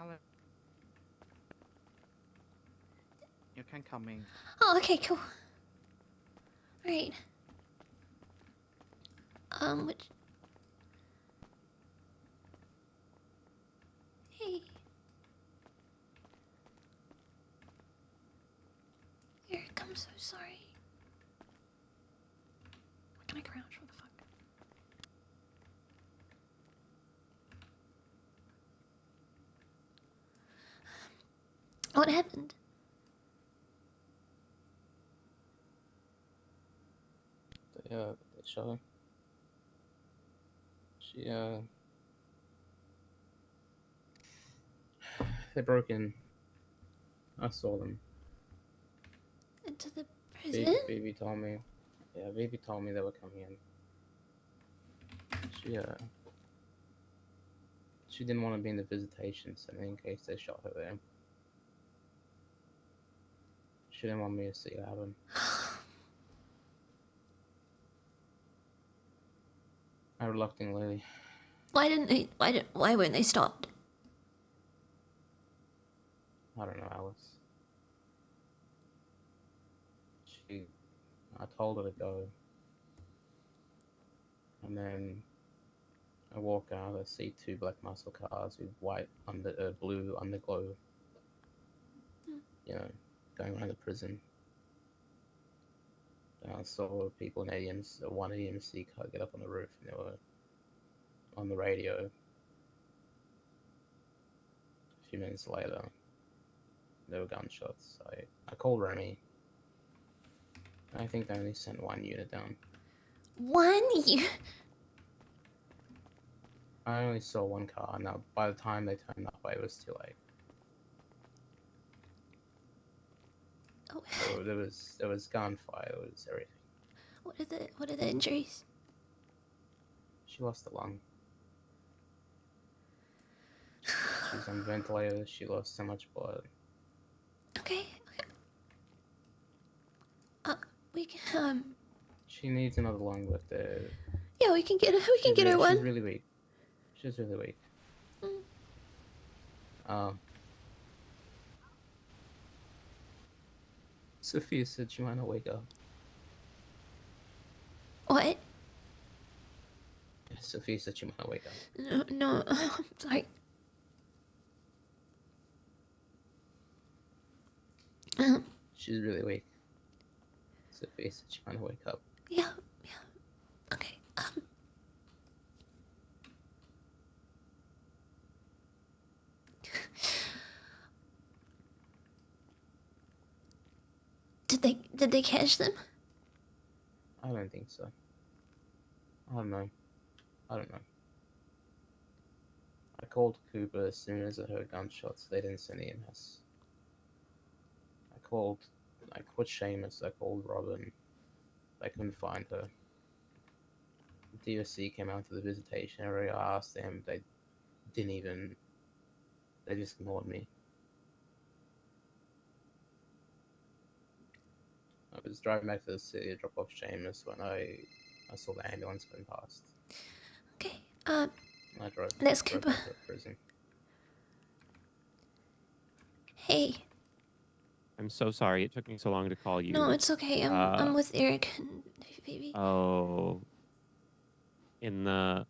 Alex. You can come in. Oh, okay, cool. Right. Which... Hey. Eric, I'm so sorry. Can I crouch? What the fuck? What happened? The show. They broke in. I saw them. Into the prison? Vivi told me. Yeah, Vivi told me they were coming in. She didn't want to be in the visitation center in case they shot her there. She didn't want me to see it happen. I reluctantly. Why weren't they stopped? I don't know, Alice. I told her to go. And then I walk out, I see two black muscle cars with blue underglow. You know, going around the prison. And I saw people in one AMC car get up on the roof, and they were on the radio. A few minutes later, there were gunshots. I called Remy. I think they only sent one unit down. One unit? I only saw one car. Now, by the time they turned up, it was too late. Oh. So there was gunfire. There was everything. What are the injuries? She lost a lung. She's on ventilator. She lost so much blood. Okay. We can She needs another lung, but yeah, we can get her one. She's really weak. She's really weak. Sophia said she might not wake up. What? Sophia said she might not wake up. No, I'm sorry. She's really weak. Sophia said she might not wake up. Yeah. Okay. Did they catch them? I don't think so. I don't know. I called Cooper as soon as I heard gunshots. They didn't send EMS. I called Seamus. I called Robin. They couldn't find her. DOC came out to the visitation area. I asked them. They didn't even. They just ignored me. I was driving back to the city to drop off Seamus when I saw the ambulance going past. Okay. I drove Cooper. back to the prison. Hey. I'm so sorry it took me so long to call you. No, it's okay. I'm with Eric and Vivi. Oh. Okay.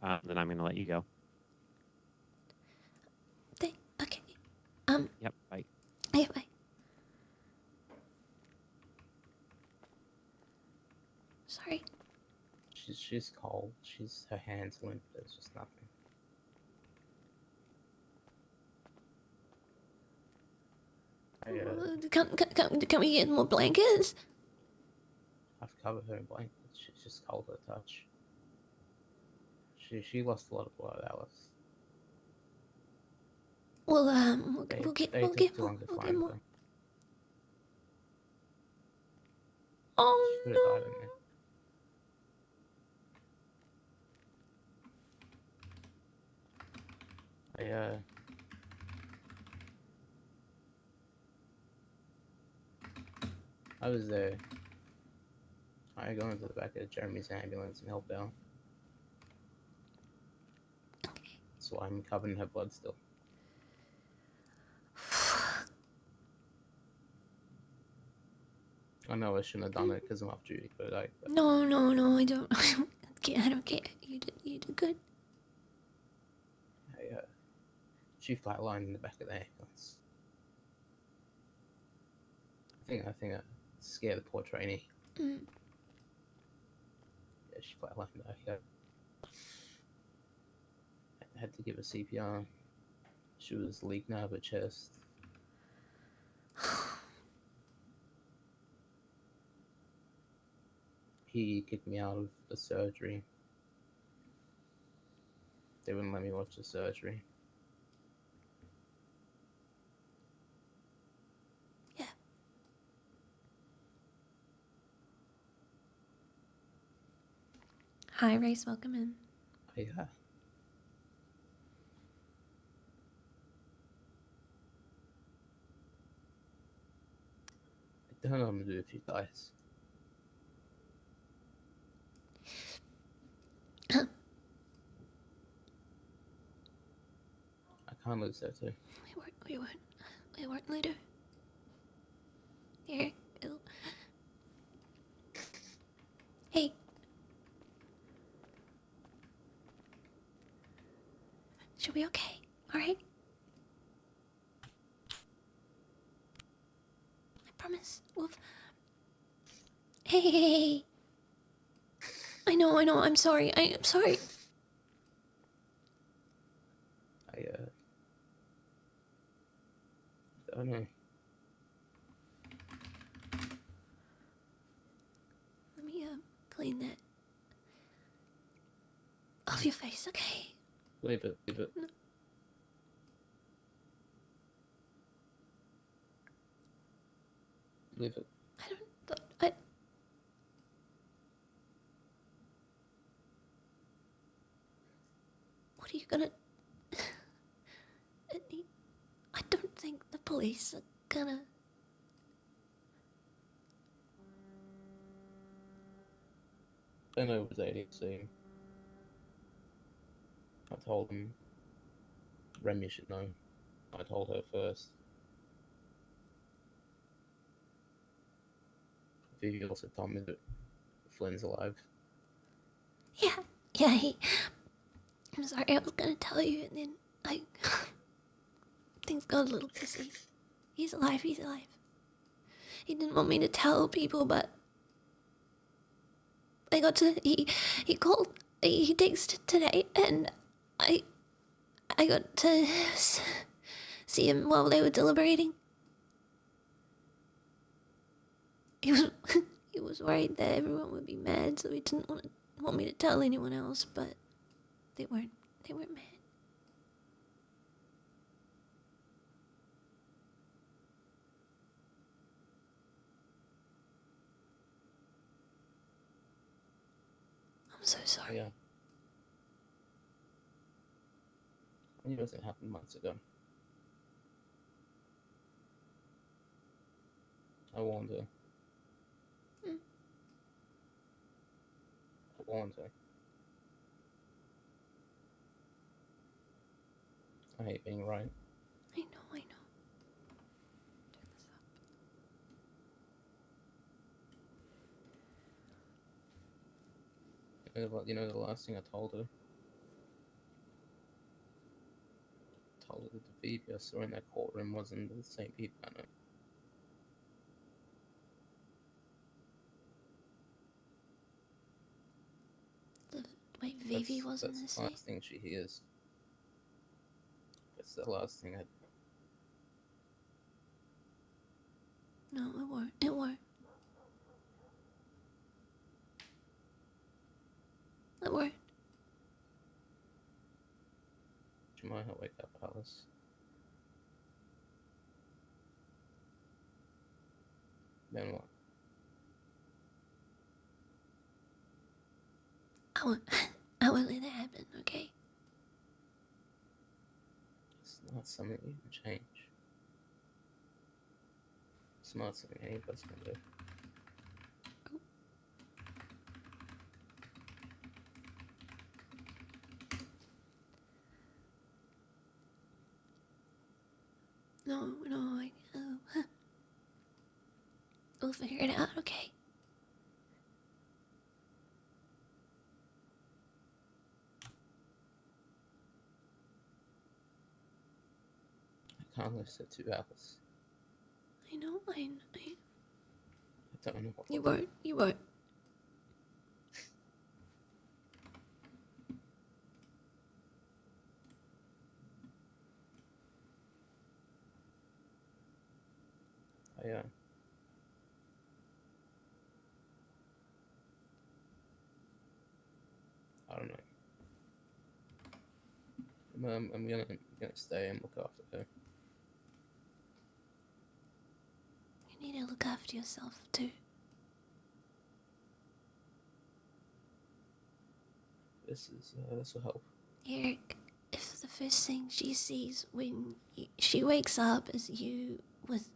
Then I'm gonna let you go. Okay. Yep. Bye. Yeah, bye. Sorry. She's cold. Her hands limp. There's just nothing. Can we get more blankets? I've covered her in blankets. She's just cold to the touch. She lost a lot of blood, Alice. We'll get more. Oh no. I was there. I go into the back of Jeremy's ambulance and helped out. Okay. That's why I'm covered in her blood still. I know I shouldn't have done it because I'm off duty, but No, I don't. I don't care. You did good. she flatlined in the back of the ambulance. I think I scared the poor trainee. Mm. Yeah, she flatlined. I had to give her CPR. She was leaking out of her chest. He kicked me out of the surgery. They wouldn't let me watch the surgery. Yeah. Hi, Race. Welcome in. Yeah. I don't know what I'm gonna do if he dies. I can't lose her too. We weren't later. Here. Hey. She'll be okay. Alright? I promise. Hey. I know. I'm sorry. I'm sorry. I don't know. Let me clean that off your face, okay? Leave it. No. Leave it. What are you gonna... I don't think the police are gonna... I know it was ADC. I told him, Remy should know. I told her first. Vivi also told me that Flynn's alive. Yeah, I'm sorry, I was gonna tell you, and then things got a little busy. He's alive. He didn't want me to tell people, but I got to... He called... He texted today, and I got to see him while they were deliberating. He was worried that everyone would be mad, so he didn't want me to tell anyone else, but they weren't mad. I'm so sorry. Yeah. I knew it was gonna happen months ago. I warned her. I warned her. I hate being right. I know. You know the last thing I told her? I told her that the Vivi I saw in that courtroom wasn't the same people I know. Wait, Vivi wasn't that's the the same? last thing she hears. That's the last thing I... No, it weren't. Do you mind I wake up, Alice? Then what? I won't let that happen, okay? It's not something you can change. It's not something any of us can do. We'll figure it out, okay? I can't live for 2 hours. I know. I don't know what. You won't. You won't. I don't know. I'm gonna stay and look after her. You need to look after yourself too. This will help. Eric, if the first thing she sees when she wakes up is you with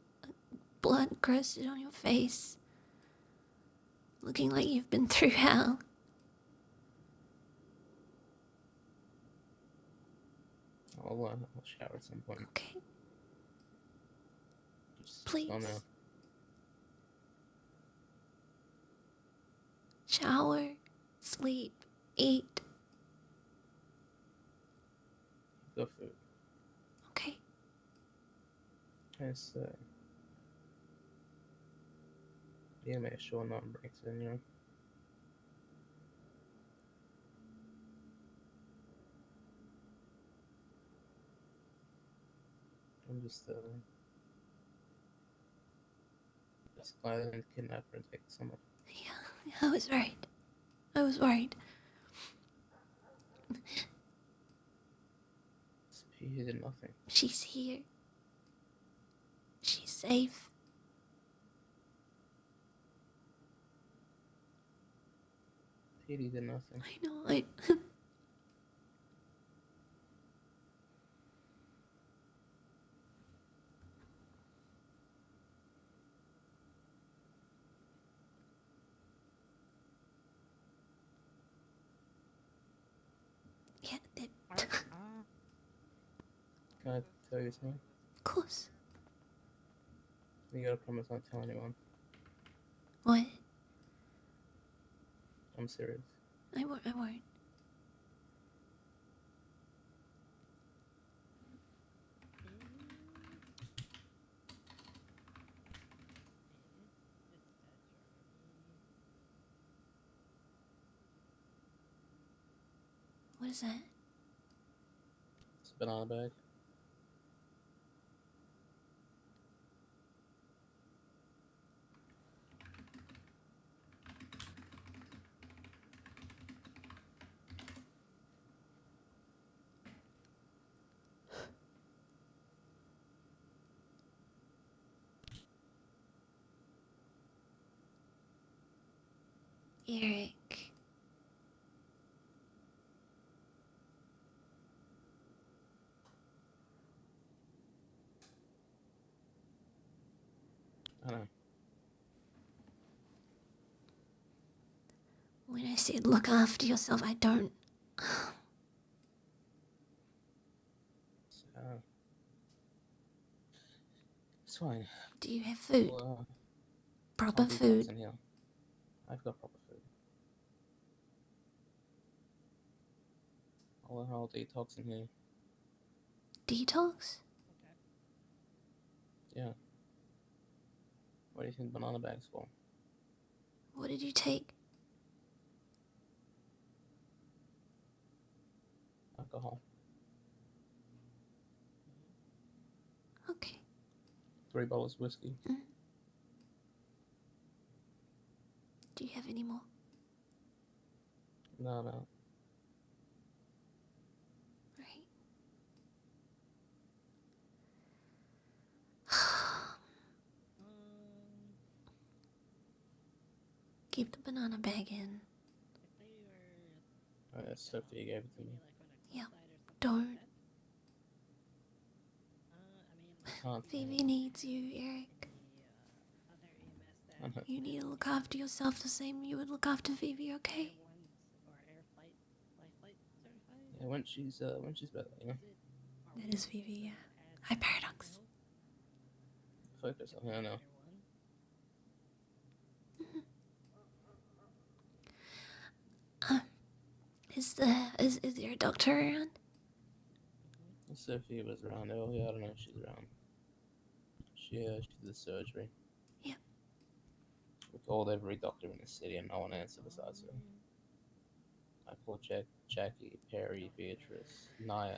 blood crusted on your face, looking like you've been through hell. I'll shower at some point. Okay. Just Please. Oh no. Shower, sleep, eat. Got food. Okay. Yes. Yeah, make sure no one breaks in. I'm just glad I didn't kidnap her and take the summer. Yeah, I was right. I was worried. He did nothing. She's here. She's safe. Petey did nothing. I know. Yeah, Can I tell you something? of course. You gotta promise not to tell anyone. What? I'm serious. I won't. What is that? It's a banana bag. Eric. I know. When I said look after yourself, I don't. It's fine. Do you have food? Well, Proper I'll detox food? in here. I've got proper food. I'll detox in here. Detox? Yeah. What do you think banana bags for? What did you take? Alcohol. Okay. 3 bottles of whiskey. Do you have any more? No. Right. Keep the banana bag in. Sophie gave it to me. Yeah. Don't. I can't. Vivi needs you, Eric. I know. You need to look after yourself the same you would look after Vivi, okay? Yeah, when she's better, That is Vivi, yeah. Hi, Paradox. Focus on her now. Is there a doctor around? Sophie was around earlier. I don't know if she's around. She did the surgery. Yeah. We called every doctor in the city and no one answered besides her. I called Jackie, Perry, Beatrice, Naya.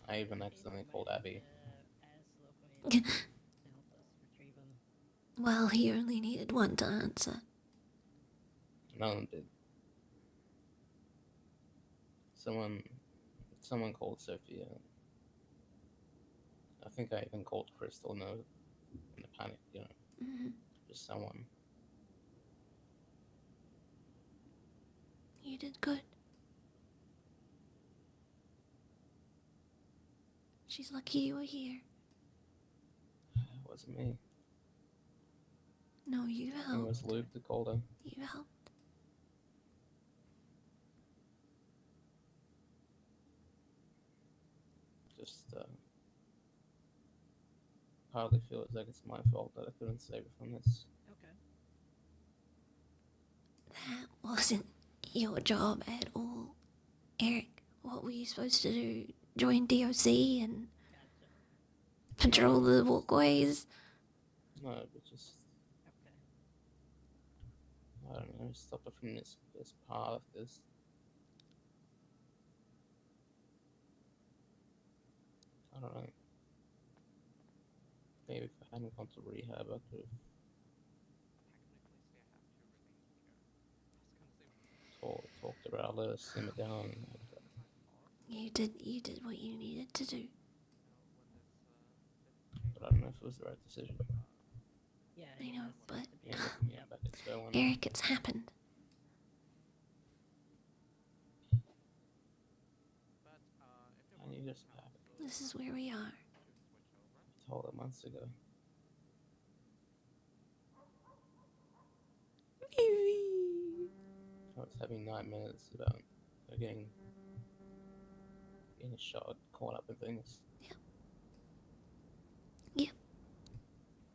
I even accidentally called Abby. Well, he only needed one to answer. None of them did. Someone called Sophia. I think I even called Crystal in the panic, just someone. You did good. She's lucky you were here. It wasn't me. No, you It helped. was Luke that called her. You helped. Just hardly feel like it's my fault that I couldn't save her from this. That wasn't your job at all, Eric. What were you supposed to do? Join DOC and patrol the walkways? No, but just I don't know, stop her from this path. I don't know. Maybe if I hadn't gone to rehab, I could have talked her out, let her simmer down. You did what you needed to do. But I don't know if it was the right decision. I know, but Yeah, looking back, it's going. Eric, it's happened. And you just back. This is where we are. I told her months ago. Vivi. I was having nightmares about her getting shot, caught up in things. Yeah.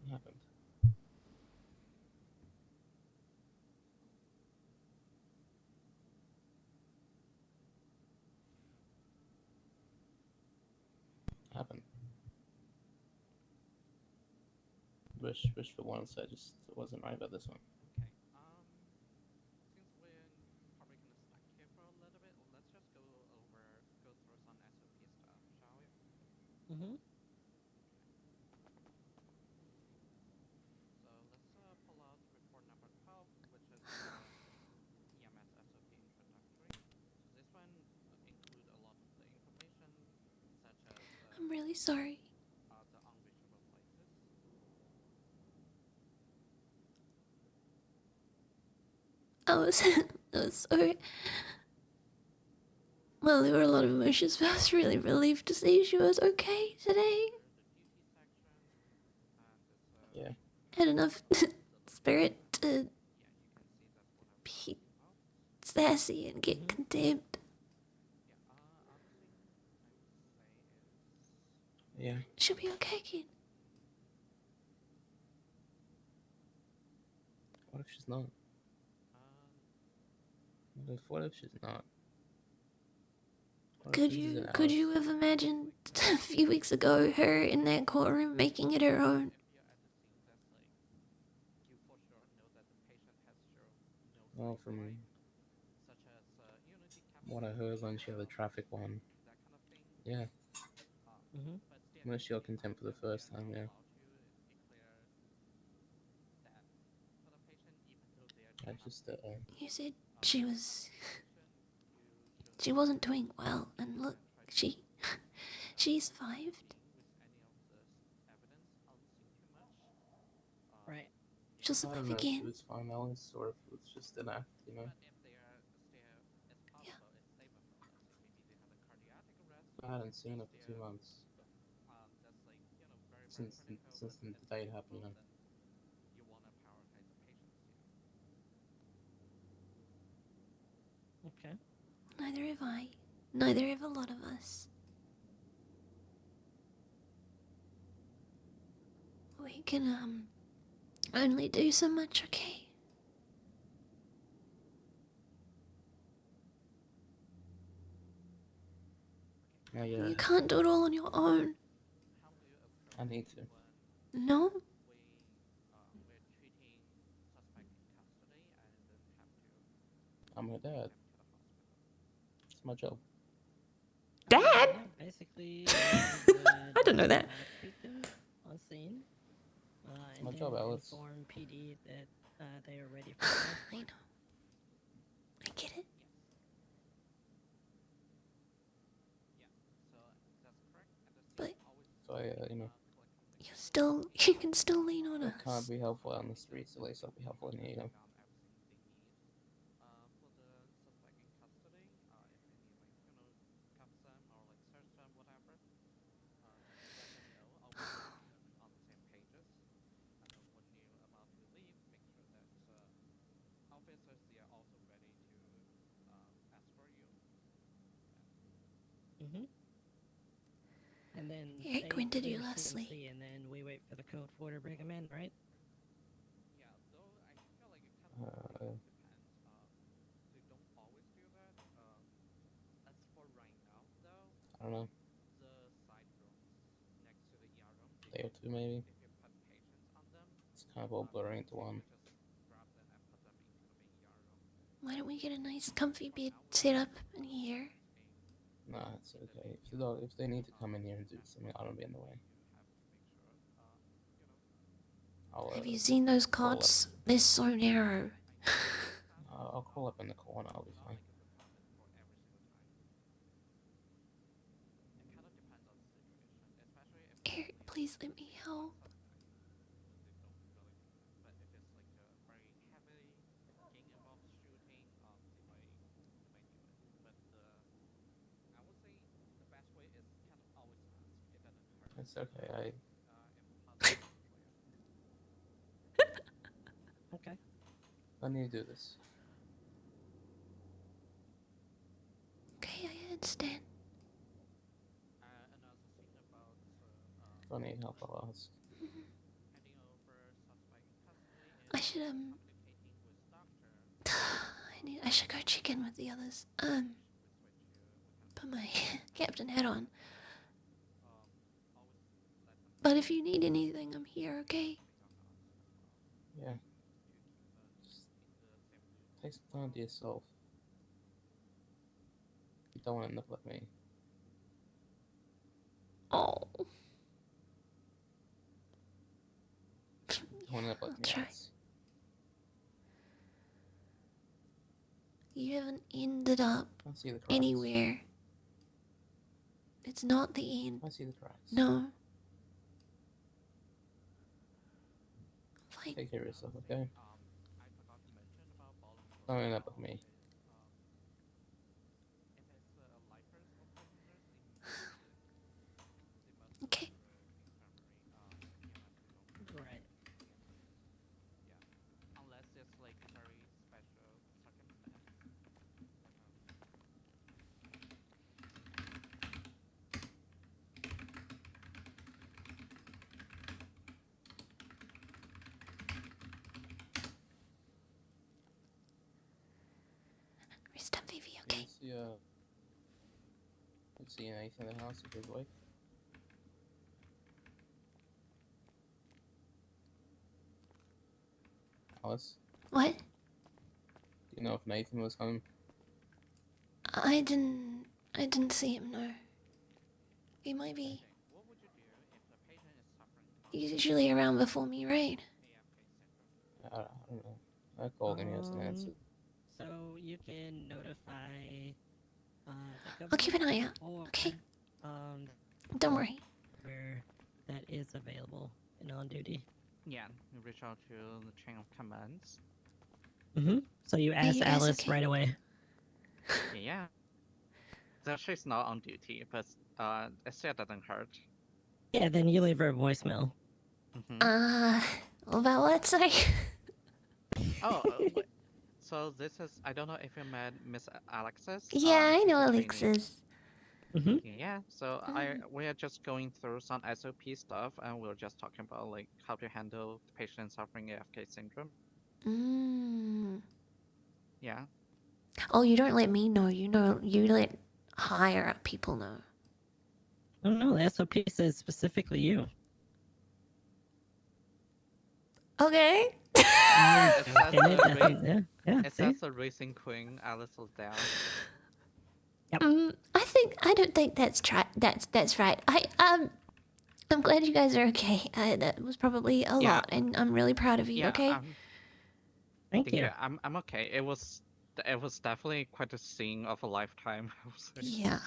It happened. Happened. Wish for once I just wasn't right about this one. Mm-hmm. I'm really sorry. I was sorry. Well, there were a lot of emotions, but I was really relieved to see she was okay today. Yeah. Had enough spirit to be sassy and get condemned. Yeah. She'll be okay, kid. What if she's not? What if she's not? What if Could this is an you have imagined a few weeks ago her in that courtroom making it her own? Well, from what I heard when she had the traffic one, yeah. Mm-hmm. Unless she got contempt for the first time, yeah. I just, You said she wasn't doing well, and look, she survived. Right. She'll I survive don't know if she again. was fine, Alice, or if it was just an act, Yeah. I hadn't seen her for 2 months. Since the date happened, Okay. Neither have I. Neither have a lot of us. We can, only do so much, okay? Yeah, You can't do it all on your own. I need to. No? I'm her dad. It's my job. Dad? Yeah, basically, we would I don't know that. treat them on scene, My and job, then Alice. inform PD that they are ready for transport. I know. I get it. But So you know, you can still lean on I us. can't be helpful out on the streets. At least I'll be helpful in here, you know. Mm-hmm. And then Eric, they when did you clear last sleep? CMC, and then we wait for the code 4 to bring them in, right? I don't know. Day or two, maybe. It's kind of all blurring into one. Why don't we get a nice comfy bed set up in here? Nah, it's okay. If they need to come in here and do something, I don't be in the way. Have you seen those crawl up. cots? They're so narrow. I'll crawl up in the corner. I'll be fine. Eric, please let me help. It's okay. Okay. I need to do this. Okay, I understand. If I need help, I'll ask. I should I should go check in with the others. Put my captain hat on. But if you need anything, I'm here, okay? Yeah. Just take some time to yourself. You don't want to end up like me. Oh. You don't want to end up like I'll me. try. Alice. You haven't ended up I see the cracks. anywhere. It's not the end. I see the cracks. No. Fine. Take care of yourself, okay? Don't end up like me. Okay. Right. Rest up, Vivi, okay? You see anything in the house if he's awake? Alice, What? do you know if Nathan was home? I didn't see him, no. He might be. He's usually around before me, right? I don't know. I called him, he hasn't answered. So you can notify the I'll keep an eye out, or, okay? Um, Don't worry. where that is available and on duty. Yeah, you reach out to the chain of commands. Mm-hmm. So you ask you guys Alice okay? right away. Yeah. So she's not on duty, but it still doesn't hurt. Yeah, then you leave her a voicemail. About what, sorry? Oh, so this is, I don't know if you met Miss Alexis. Yeah, I she's know a trainee. Alexis. Mm-hmm. Yeah, so we are just going through some SOP stuff, and we're just talking about like how to handle the patient suffering AFK syndrome. Yeah. Oh, you don't let me know. You let higher up people know. Oh no, the SOP says specifically you. Okay. It says And it the doesn't. Yeah. it See. says the racing queen, Alice Liddell. I don't think that's right. I'm glad you guys are okay. That was probably a Yeah, lot, and I'm really proud of you. yeah. Okay. Thank Thank you. you. I'm okay. It was definitely quite a scene of a lifetime, I would say. Yeah.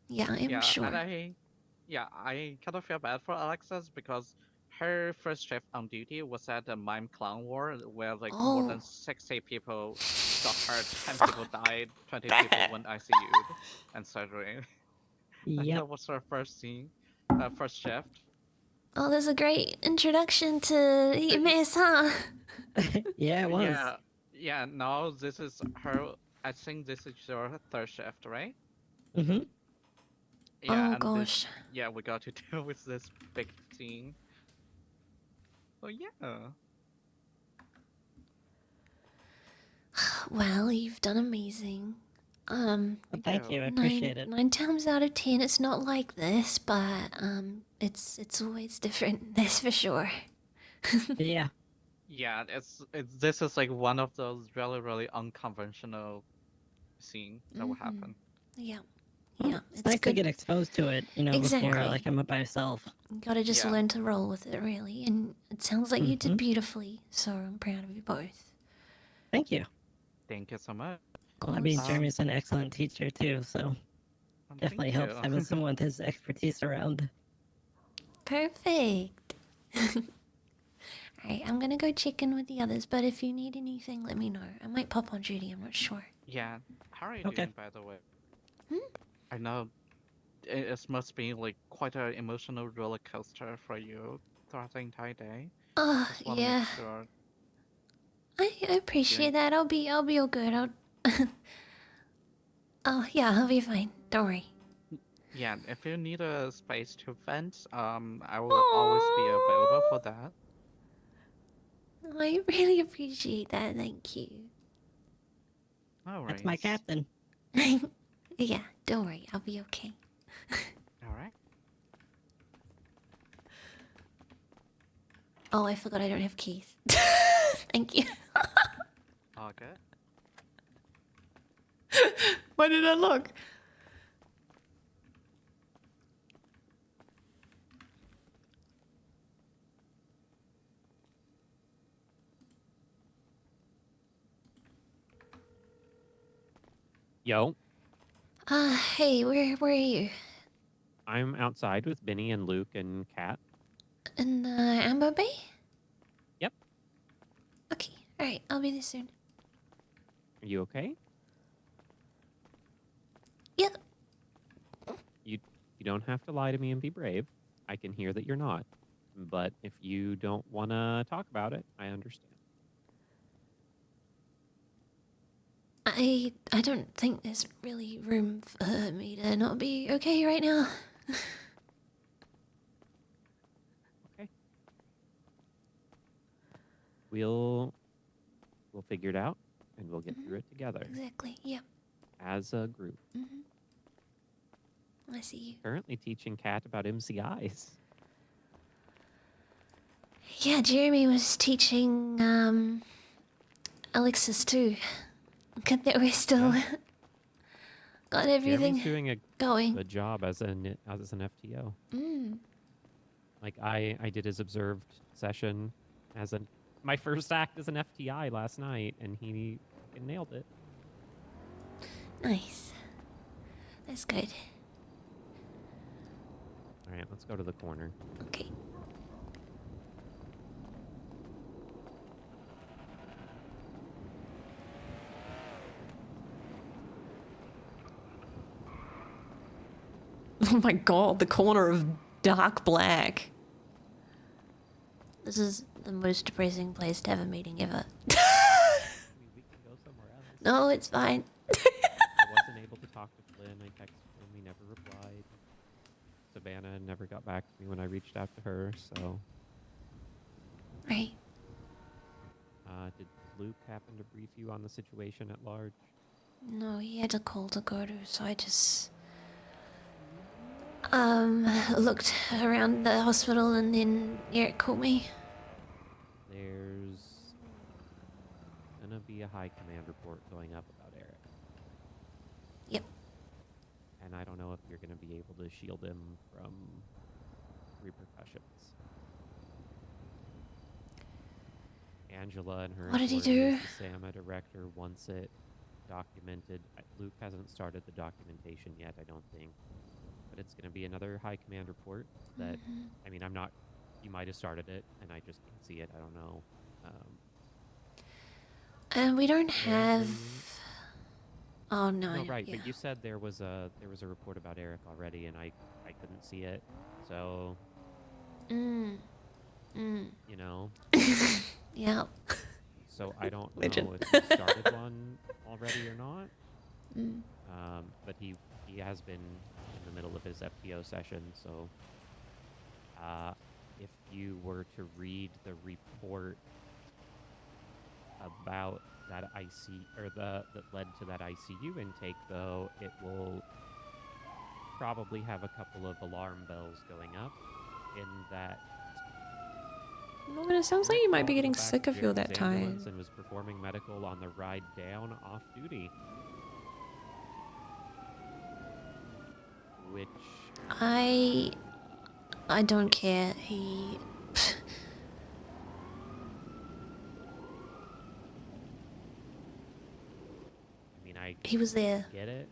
Yeah, I'm Yeah, and sure. I kind of feel bad for Alexis because her first shift on duty was at the Mime Clown War, where like more Oh. than 60 people got hurt, 10 people died, 20 people went ICU'd and surgery. And Yep. that was her first shift. Oh, that's a great introduction to EMS, huh? Yeah, it was. Yeah, yeah. Now this is her. I think this is your third shift, right? Mm-hmm. Oh Yeah, and gosh. we got to deal with this big scene. So yeah. Well, you've done amazing. But Thank thank you. you. I Nine appreciate it. nine times out of 10, it's not like this, but it's always different. That's for sure. Yeah. Yeah, this is like one of those really, really unconventional scene that will Mm-hmm. happen. Yeah. Well, Yeah. it's It's nice to good. get exposed to it, before Exactly. like I'm by myself. You gotta just Yeah. learn to roll with it, really. And it sounds like you did Mm-hmm. beautifully. So I'm proud of you both. Thank you. Thank you so much. Well, I Of mean, course. Jeremy's an excellent teacher too, so Thank definitely helps you. having someone with his expertise around. Perfect. Alright, I'm gonna go check in with the others, but if you need anything, let me know. I might pop on duty, I'm not sure. Yeah. How are you Okay. doing, by the way? Hmm? I know it must be like quite an emotional roller coaster for you throughout the entire day. Just want to make Yeah. sure I you. appreciate that. I'll be all good. Oh yeah, I'll be fine. Don't worry. Yeah, if you need a space to vent, I will always be available for Aww. that. I really appreciate that. Thank you. No That's my worries. captain. Yeah, don't worry. I'll be okay. All right. Oh, I forgot I don't have keys. Thank you. All good. Why did I look? Yo, Hey, where are you? I'm outside with Benny and Luke and Kat. In Amber Bay? Yep. Okay, alright, I'll be there soon. Are you okay? Yep. You don't have to lie to me and be brave. I can hear that you're not. But if you don't want to talk about it, I understand. I don't think there's really room for me to not be okay right now. Okay. We'll figure it out and we'll get through it together Exactly, yep. as a group. I see you. Currently teaching Kat about MCIs. Yeah, Jeremy was teaching Alexis too. Good that we're still Yeah. got Jeremy's everything doing a going. good job as an FTO. Mm. Like I did his observed session as my first act as an FTI last night, and he fucking nailed it. Nice. That's good. All right, let's go to the corner. Okay. Oh my god, the corner of dark black. This is the most depressing place to have a meeting ever. I mean, we can go somewhere else. No, it's fine. I wasn't able to talk to Flynn. I texted him. He never replied. Savannah never got back to me when I reached out to her. So, Right. did Luke happen to brief you on the situation at large? No, he had a call to go to, so Looked around the hospital and then Eric called me. There's gonna be a high command report going up about Eric. Yep. And I don't know if you're gonna be able to shield him from repercussions. Angela and her What did he authority do? as the SAMA director wants it documented. Luke hasn't started the documentation yet, I don't think. But it's going to be another high command report that, I mean, I'm not, you might have started it and I just can't see it. I don't know. And we don't have. Apparently- Oh no. No, right, Yeah. but you said there was a report about Eric already and I couldn't see it. So, you know, Yeah. so I don't Legend. know if he started one already or not. But he has been in the middle of his FTO session, so if you were to read the report about that that led to that ICU intake, though, it will probably have a couple of alarm bells going up in that. No, but it sounds like you might be called getting the back sick of if you're that Jeremy's tired. ambulance and was performing medical on the ride down off duty. Which I don't care. He. I mean, I He was there. get it.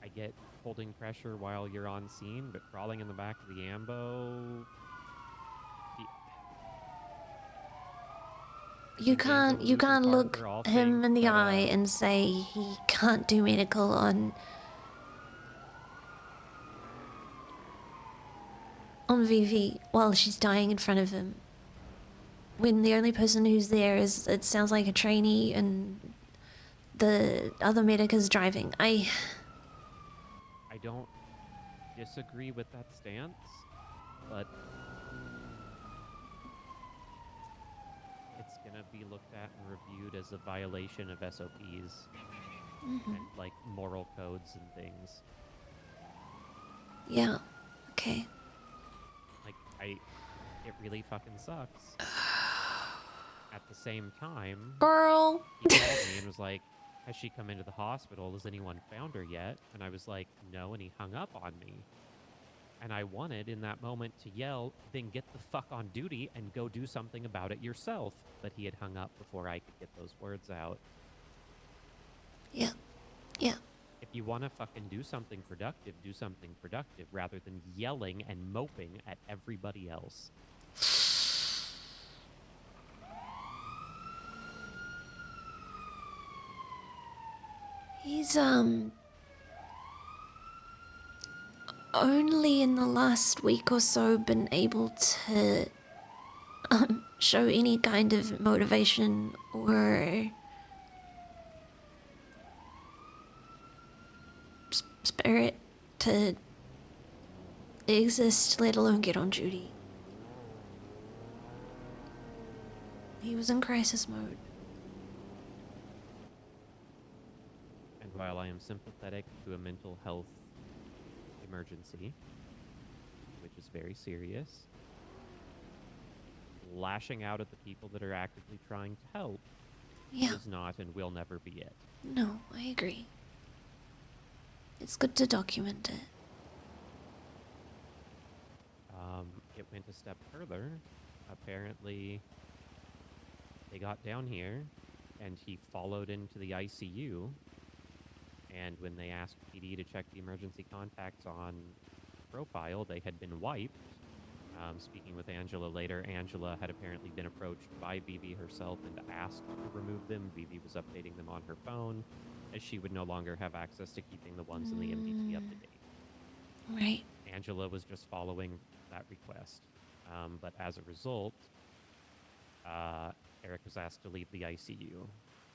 I get holding pressure while you're on scene, but crawling in the back of the ambo. You can't look him in the eye and and say he can't do medical on Vivi while she's dying in front of him. When the only person who's there is, it sounds like a trainee and the other medic is driving. I don't disagree with that stance, but it's gonna be looked at and reviewed as a violation of SOPs and like moral codes and things. Yeah. Okay. Like it really fucking sucks. At the same time, Girl. he called me and was like, has she come into the hospital? Has anyone found her yet? And I was like, no, and he hung up on me. And I wanted in that moment to yell, then get the fuck on duty and go do something about it yourself. But he had hung up before I could get those words out. Yeah. Yeah. If you want to fucking do something productive rather than yelling and moping at everybody else. He's only in the last week or so been able to show any kind of motivation or spirit to exist, let alone get on duty. He was in crisis mode. And while I am sympathetic to a mental health emergency, which is very serious, lashing out at the people that are actively trying to help is not and will never be it. No, I agree. It's good to document it. It went a step further. Apparently, they got down here, and he followed into the ICU. And when they asked PD to check the emergency contacts on profile, they had been wiped. Speaking with Angela later, Angela had apparently been approached by Vivi herself and asked to remove them. Vivi was updating them on her phone, as she would no longer have access to keeping the ones in the MDT up to date. Right. Angela was just following that request. But as a result, Eric was asked to leave the ICU,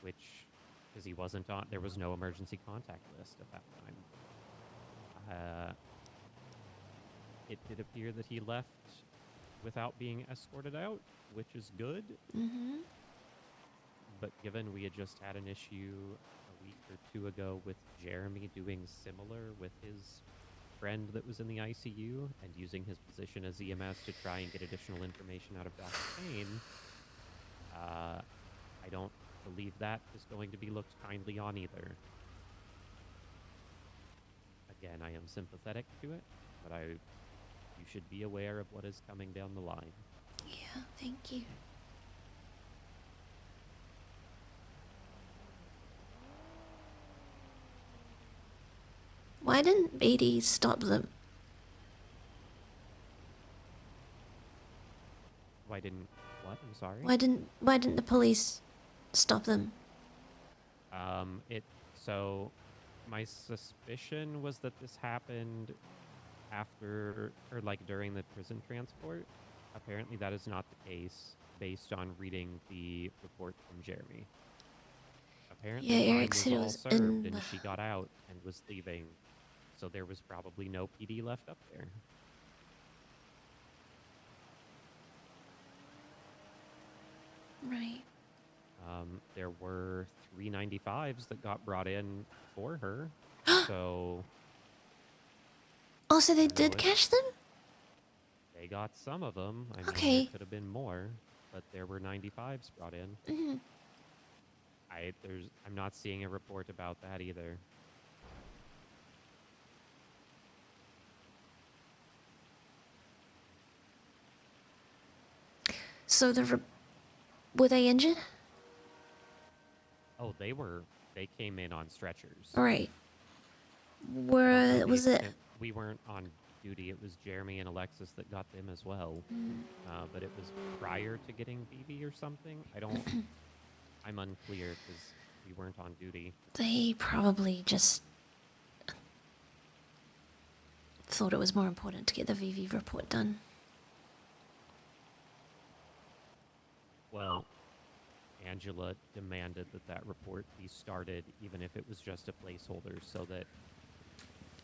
which, because he wasn't on, there was no emergency contact list at that time. It did appear that he left without being escorted out, which is good. But given we had just had an issue a week or two ago with Jeremy doing similar with his friend that was in the ICU and using his position as EMS to try and get additional information out of Dr. Payne, I don't believe that is going to be looked kindly on either. Again, I am sympathetic to it, but you should be aware of what is coming down the line. Yeah, thank you. Why didn't Beatty stop them? Why didn't what? I'm sorry. Why didn't the police stop them? So my suspicion was that this happened after or like during the prison transport. Apparently that is not the case based on reading the report from Jeremy. Apparently Yeah, time Eric was said it all was served in and the... she got out and was leaving. So there was probably no PD left up there. Right. There were 395s that got brought in for her. So Oh, so they I don't know did if catch them? they got some of them. I mean, Okay. there could have been more, but there were 95s brought in. Mm-hmm. I'm not seeing a report about that either. So were they injured? Oh, they came in on stretchers. All right. We weren't on duty. It was Jeremy and Alexis that got them as well. But it was prior to getting Vivi or something. I'm unclear because we weren't on duty. They probably just thought it was more important to get the Vivi report done. Well, Angela demanded that report be started, even if it was just a placeholder, so that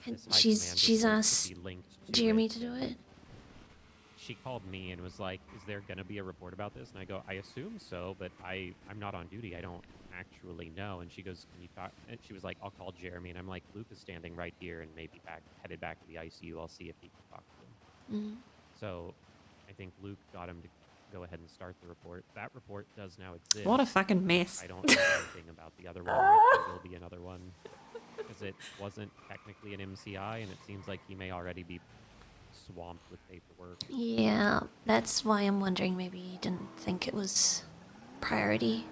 And this high she's command report asked could be linked to Jeremy it. to do it. She called me and was like, "Is there going to be a report about this?" And I go, "I assume so, but I'm not on duty. I don't actually know." And she goes, "Can you talk?" And she was like, "I'll call Jeremy." And I'm like, "Luke is standing right here and maybe headed back to the ICU. I'll see if he can talk to him." So I think Luke got him to go ahead and start the report. That report does now exist. What a fucking mess. I don't know anything about the other one, or if there will be another one, because it wasn't technically an MCI, and it seems like he may already be swamped with paperwork. Yeah, that's why I'm wondering maybe he didn't think it was priority.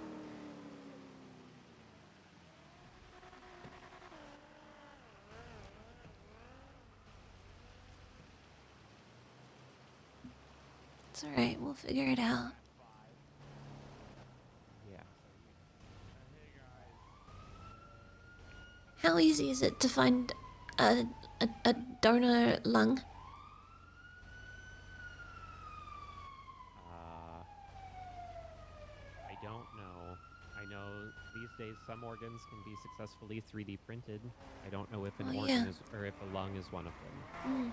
It's alright, we'll figure it out. Yeah. How easy is it to find a donor lung? I don't know. I know these days some organs can be successfully 3D printed. I don't know if an Oh, organ yeah. is, or if a lung is one of them.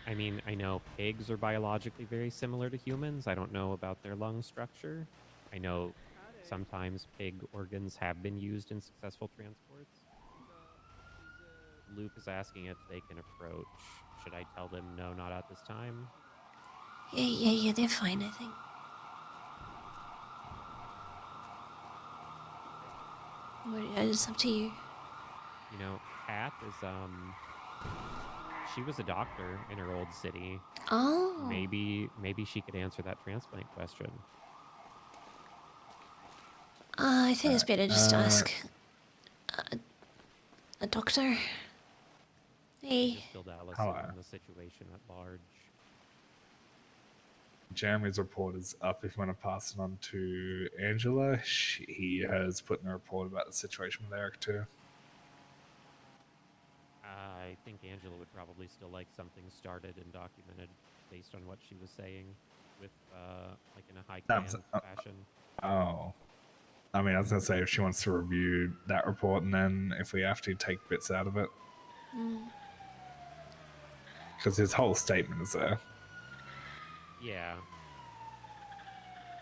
I mean, I know pigs are biologically very similar to humans. I don't know about their lung structure. I know sometimes pig organs have been used in successful transports. Luke is asking if they can approach. Should I tell them no, not at this time? Yeah, they're fine, I think. It's up to you. You know, Kat is, she was a doctor in her old city. Oh. Maybe she could answer that transplant question. I think it's better just to ask a doctor. Hey. Just filled Alice Hello. in on the situation at large. Jeremy's report is up if you want to pass it on to Angela. He has put in a report about the situation with Eric too. I think Angela would probably still like something started and documented based on what she was saying with, like in a high command fashion. Oh. I mean, I was going to say if she wants to review that report and then if we have to take bits out of it. Because his whole statement is there. Yeah.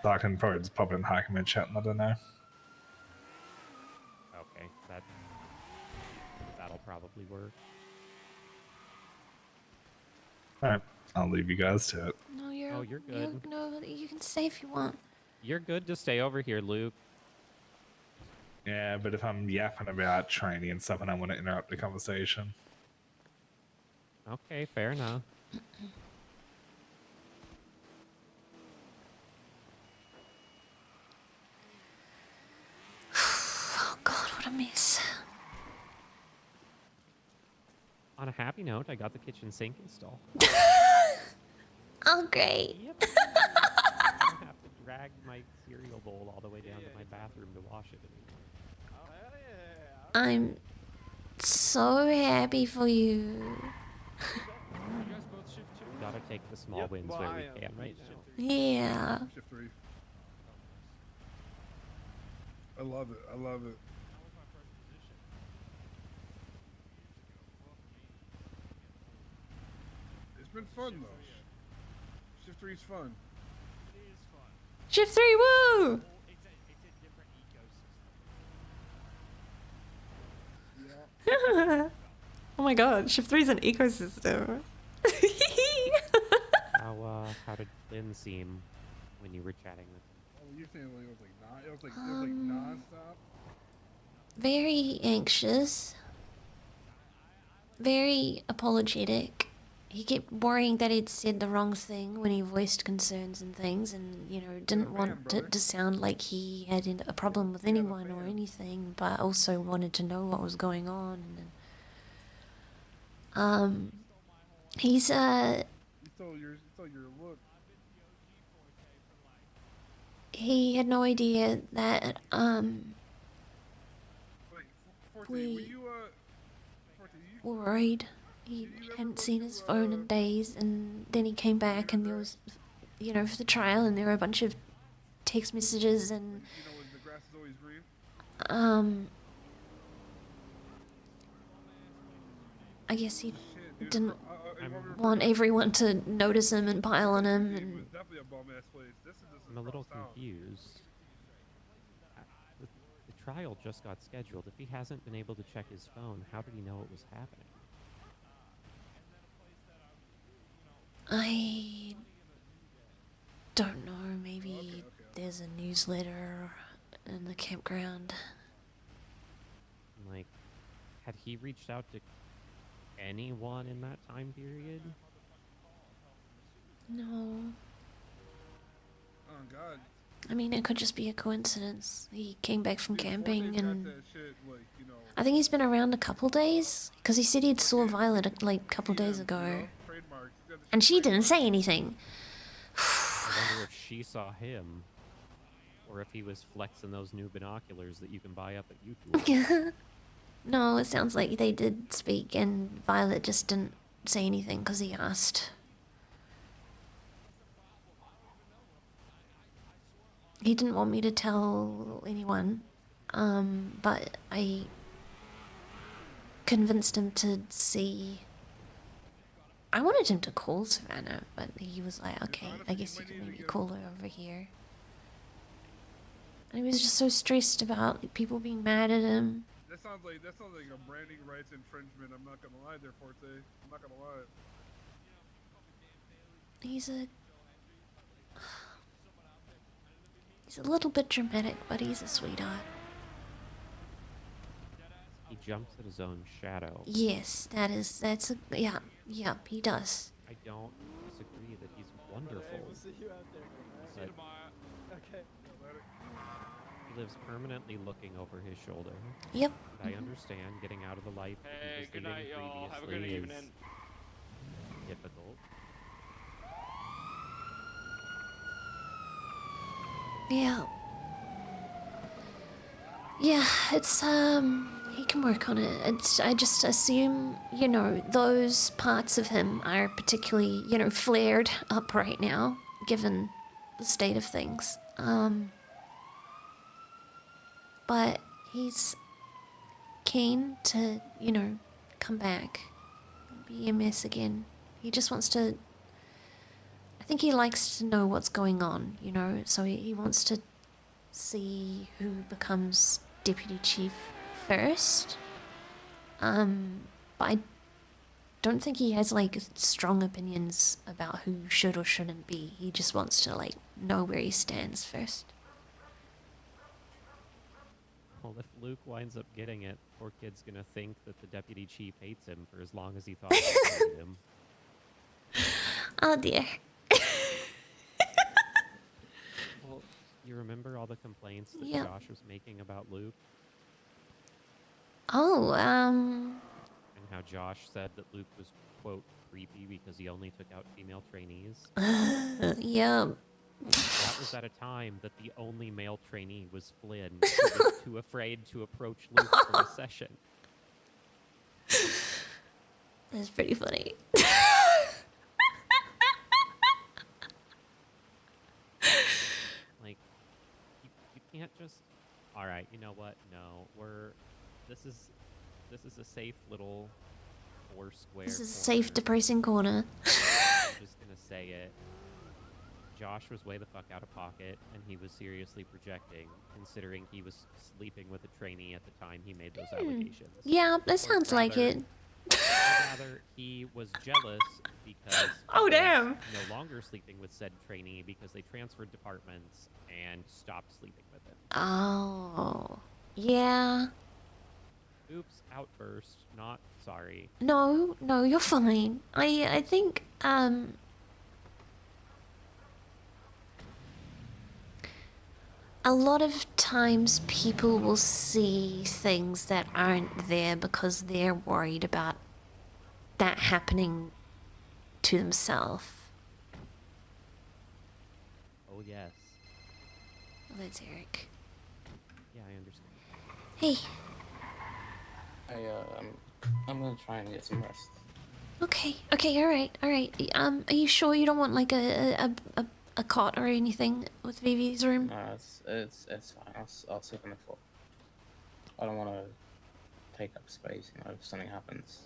So I can probably just pop it in high command chat and let her know. Okay, that'll probably work. Alright, I'll leave you guys to it. No, you're. Oh, you're good. No, you can stay if you want. You're good to stay over here, Luke. Yeah, but if I'm yapping about training and stuff and I want to interrupt the conversation. Okay, fair enough. Oh God, what a mess. On a happy note, I got the kitchen sink installed. Oh great. Yep. I don't have to drag my cereal bowl all the way down to my bathroom to wash it anymore. I'm so happy for you. Gotta take the small wins where we can right now. Yeah. Shift 3. I love it. I love it. It's been fun though. Shift 3 is fun. Shift 3, woo! Yeah. Oh my God, Shift 3 is an ecosystem. How did Flynn seem when you were chatting with him? Oh, you saying like it was like non-stop? Very anxious. Very apologetic. He kept worrying that he'd said the wrong thing when he voiced concerns and things, and didn't want it to sound like he had a problem with anyone or anything, but also wanted to know what was going on. And he's You stole your look. he had no idea that Wait, Forte, were you Forte, you were worried. He hadn't seen his phone in days, and then he came back, and there was, for the trial, and there were a bunch of text messages, and when the grass is always green? I guess he Shit, dude. didn't If I want everyone to notice him and pile on him, It was and definitely a bum ass place. This is I'm a little across town. confused. The trial just got scheduled. If he hasn't been able to check his phone, how did he know it was happening? I don't know, maybe Okay. there's a newsletter in the campground. Like, had he reached out to anyone in that time period? No. Oh God. I mean, it could just be a coincidence. He came back from Dude, camping, Forte's got and that shit, like, I think he's been around a couple days, because he said he'd saw Violet like a couple days EM, ago, trademarks. He's got the and shit she didn't trademarked. say anything. I wonder if she saw him, or if he was flexing those new binoculars that you can buy up at YouTube. No, it sounds like they did speak, and Violet just didn't say anything because he asked. He didn't want me to tell anyone, but I convinced him to see. I wanted him to call Savannah, but he was like, okay, I guess you can maybe call her over here. And he was just so stressed about people being mad at him. That sounds like a branding rights infringement. I'm not gonna lie there, Forte. I'm not gonna lie. He's a little bit dramatic, but he's a sweetheart. He jumps at his own shadow. Yes, yeah, he does. I don't disagree that he's wonderful. But he lives permanently looking over his shoulder. Yep. And I understand getting out of the life that he was Good leading night, y'all. Have a good previously is evening. difficult. Yeah. Yeah, it's he can work on it. I just assume, those parts of him are particularly, flared up right now, given the state of things. But he's keen to, come back, be EMS again. He just wants to. I think he likes to know what's going on, so he wants to see who becomes deputy chief first. But I don't think he has like strong opinions about who should or shouldn't be. He just wants to like know where he stands first. Well, if Luke winds up getting it, poor kid's gonna think that the deputy chief hates him for as long as he thought he hated him. Oh dear. Well, you remember all the complaints that Yep. Josh was making about Luke? Oh, And how Josh said that Luke was, quote, creepy because he only took out female trainees? yeah. That was at a time that the only male trainee was Flynn, who was too afraid to approach Luke for a session. That's pretty funny. Like, you can't just. All right, you know what? No, This is a safe little Foursquare. This is a safe, depressing corner. I'm just gonna say it. Josh was way the fuck out of pocket, and he was seriously projecting, considering he was sleeping with a trainee at the time he made those allegations. Yeah, that Or sounds like rather- it. Or rather, he was jealous because Oh, he damn. was no longer sleeping with said trainee because they transferred departments and stopped sleeping with him. Oh. Yeah. Oops, outburst. Not sorry. No, you're fine. I think, a lot of times people will see things that aren't there because they're worried about that happening to themselves. Oh yes. Well, that's Eric. Yeah, I understand. Hey. I'm gonna try and get some rest. Okay, alright. Are you sure you don't want like a cot or anything with Vivi's room? No, it's fine. I'll sleep on the floor. I don't want to take up space. You know, if something happens.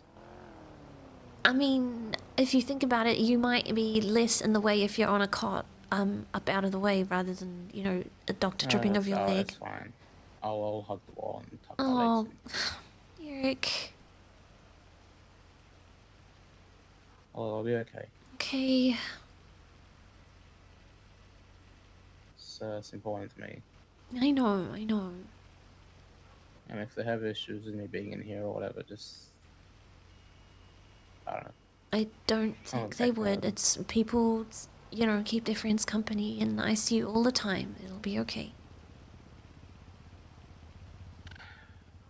I mean, if you think about it, you might be less in the way if you're on a cot, up out of the way rather than, you know, a doctor tripping over your leg. It's fine. I'll hug the wall and tuck my Oh, legs in. Eric. I'll be okay. Okay. It's important to me. I know. And if they have issues with me being in here or whatever, just I don't know. I don't think they would. It's people, you know, keep their friends company in the ICU all the time. It'll be okay.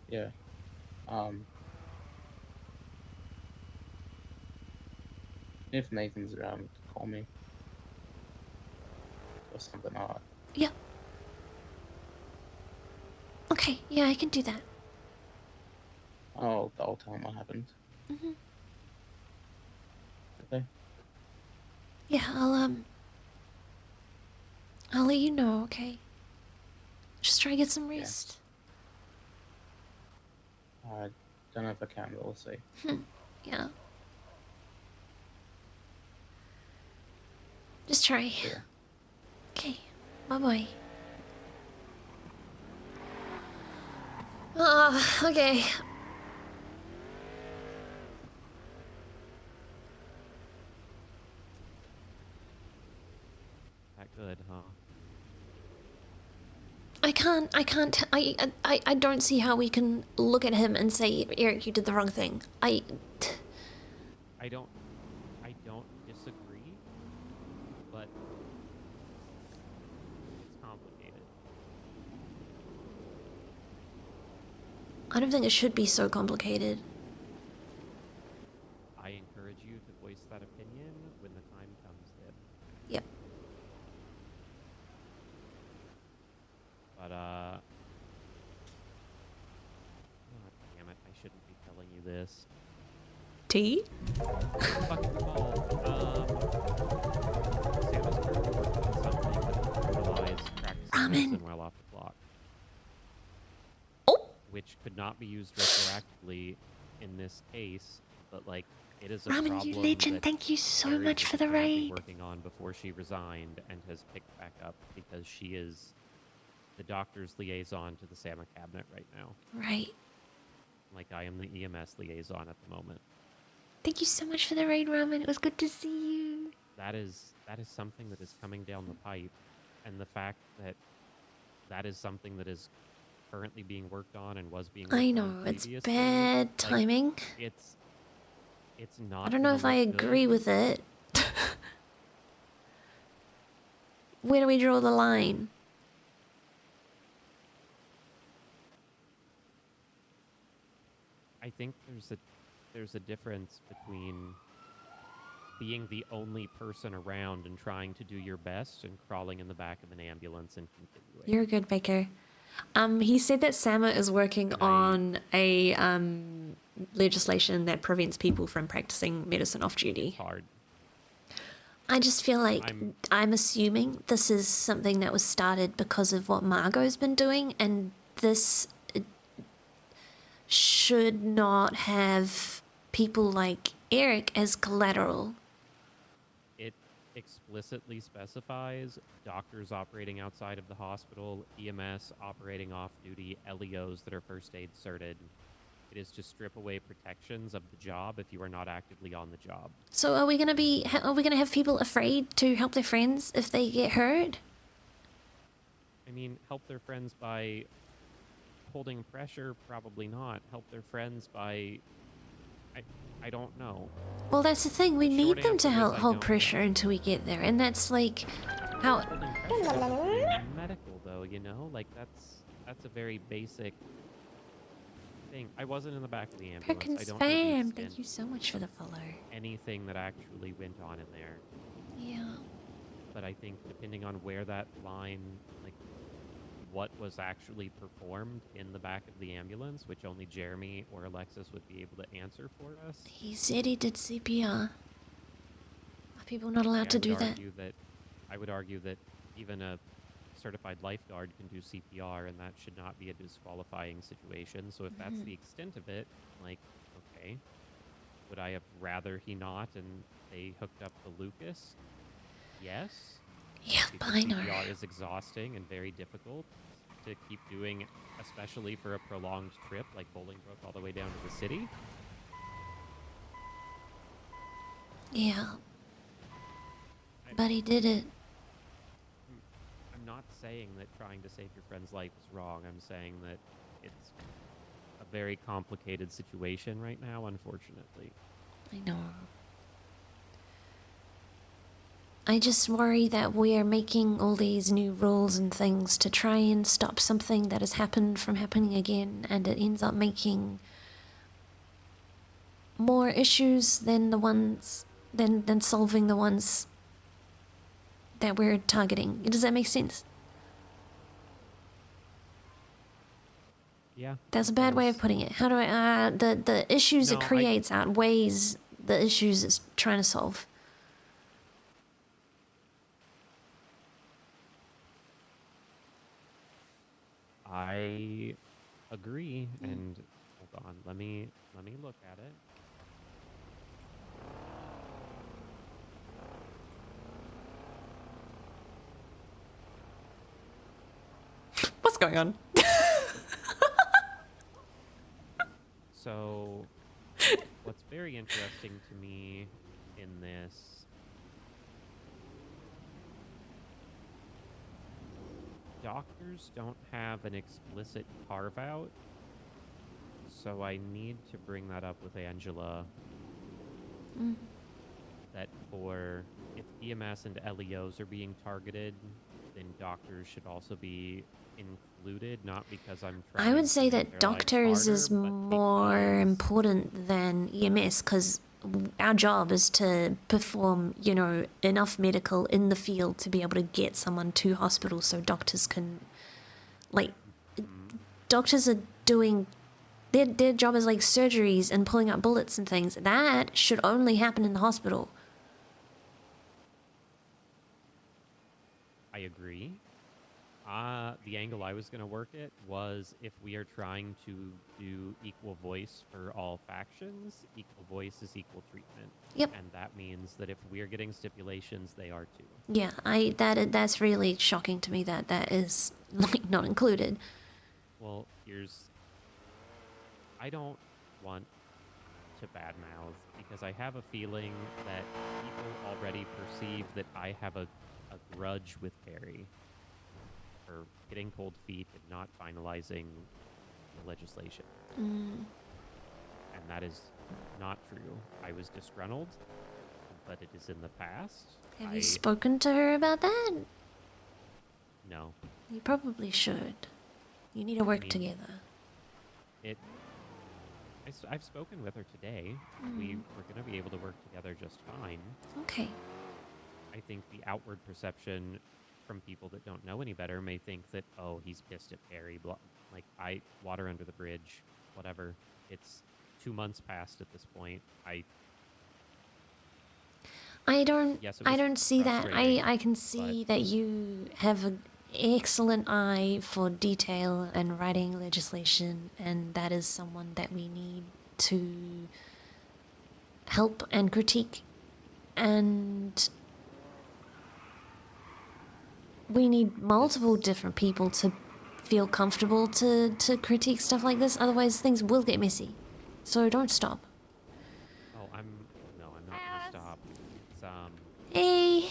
Yeah. If Nathan's around, call me. Or something odd. Yeah. Okay, yeah, I can do that. I'll tell him what happened. Mhm. Okay. Yeah, I'll let you know, okay? Just try to get some rest. I don't know if I can, but we'll see. Yeah. Just try. Yeah. Okay. Bye-bye. Okay. That good, huh? I don't see how we can look at him and say, Eric, you did the wrong thing. I don't disagree, but it's complicated. I don't think it should be so complicated. I encourage you to voice that opinion when the time comes then. Yep. But, God damn it, I shouldn't be telling you this. Tea? Fucking call. Santa's currently working on something that brutalized practicing medicine while off the clock. Oh! Which could not be used retroactively in this case, but, like, it is a Ramen, problem you legend, that thank you so Carrie much was for the apparently raid. working on before she resigned and has picked back up because she is the doctor's liaison to the Sama cabinet right now. Right. Like I am the EMS liaison at the moment. Thank you so much for the raid, Ramen. It was good to see you. That is something that is coming down the pipe, and the fact that that is something that is currently being worked on and was being worked I on know, it's previously. bad like, timing. It's not. I don't know gonna if I look agree good. with it. Where do we draw the line? I think there's a difference between being the only person around and trying to do your best and crawling in the back of an ambulance and continuing. You're good, Baker. He said that Sama is working on a legislation that prevents people from practicing medicine off duty. It's hard. I just feel like I'm assuming this is something that was started because of what Margot's been doing, and this should not have people like Eric as collateral. It explicitly specifies doctors operating outside of the hospital, EMS operating off duty, LEOs that are first aid certed. It is to strip away protections of the job if you are not actively on the job. So are we gonna have people afraid to help their friends if they get hurt? I mean, help their friends by holding pressure? Probably not. Help their friends by... I don't know. Well, that's the thing. We need them to answer is I hold don't pressure know. until we get there, and that's like how. Holding pressure isn't medical, though. You know, like that's a very basic thing. I wasn't in the back of the ambulance. Perkins I don't know the fam, extent thank you so much for the follow. anything that actually went on in there. Yeah. But I think depending on where that line, like what was actually performed in the back of the ambulance, which only Jeremy or Alexis would be able to answer for us. He said he did CPR. Are people not allowed to do that? I would argue that even a certified lifeguard can do CPR, and that should not be a disqualifying situation. So if that's the extent of it, like, okay, would I have rather he not and they hooked up the Lucas? Yes. Yeah, because I know. CPR is exhausting and very difficult to keep doing, especially for a prolonged trip like Bolingbroke all the way down to the city. Yeah. But he did it. I'm not saying that trying to save your friend's life is wrong. I'm saying that it's a very complicated situation right now, unfortunately. I know. I just worry that we're making all these new rules and things to try and stop something that has happened from happening again, and it ends up making more issues than than solving the ones that we're targeting. Does that make sense? Yeah. That's a bad way of putting it. How do I the issues it creates outweighs the issues it's trying to solve. I agree, and hold on, let me look at it. What's going on? So, what's very interesting to me in this doctors don't have an explicit carve-out, so I need to bring that up with Angela. That for if EMS and LEOs are being targeted, then doctors should also be included, not because I'm trying I would say to make that their lives doctors harder, is but more important than EMS because our job is to perform, enough medical in the field to be able to get someone to hospital so doctors can, doctors are doing, their job is like surgeries and pulling out bullets and things. That should only happen in the hospital. I agree. The angle I was going to work it was if we are trying to do equal voice for all factions, equal voice is equal treatment. Yep. And that means that if we are getting stipulations, they are too. Yeah, that's really shocking to me that is not included. Well, I don't want to badmouth because I have a feeling that people already perceive that I have a grudge with Perry for getting cold feet and not finalizing the legislation. Mm. And that is not true. I was disgruntled, but it is in the past. Have you spoken to her about that? No. You probably should. You need to work together. I've spoken with her today. We're going to be able to work together just fine. Okay. I think the outward perception from people that don't know any better may think that, oh, he's pissed at Perry. Like, water under the bridge, whatever. It's 2 months past at this point. I don't see that. I can see that you have an excellent eye for detail and writing legislation, and that is someone that we need to help and critique. And we need multiple different people to feel comfortable to critique stuff like this. Otherwise, things will get messy. So don't stop. Oh, I'm not going to stop. It's, Hey.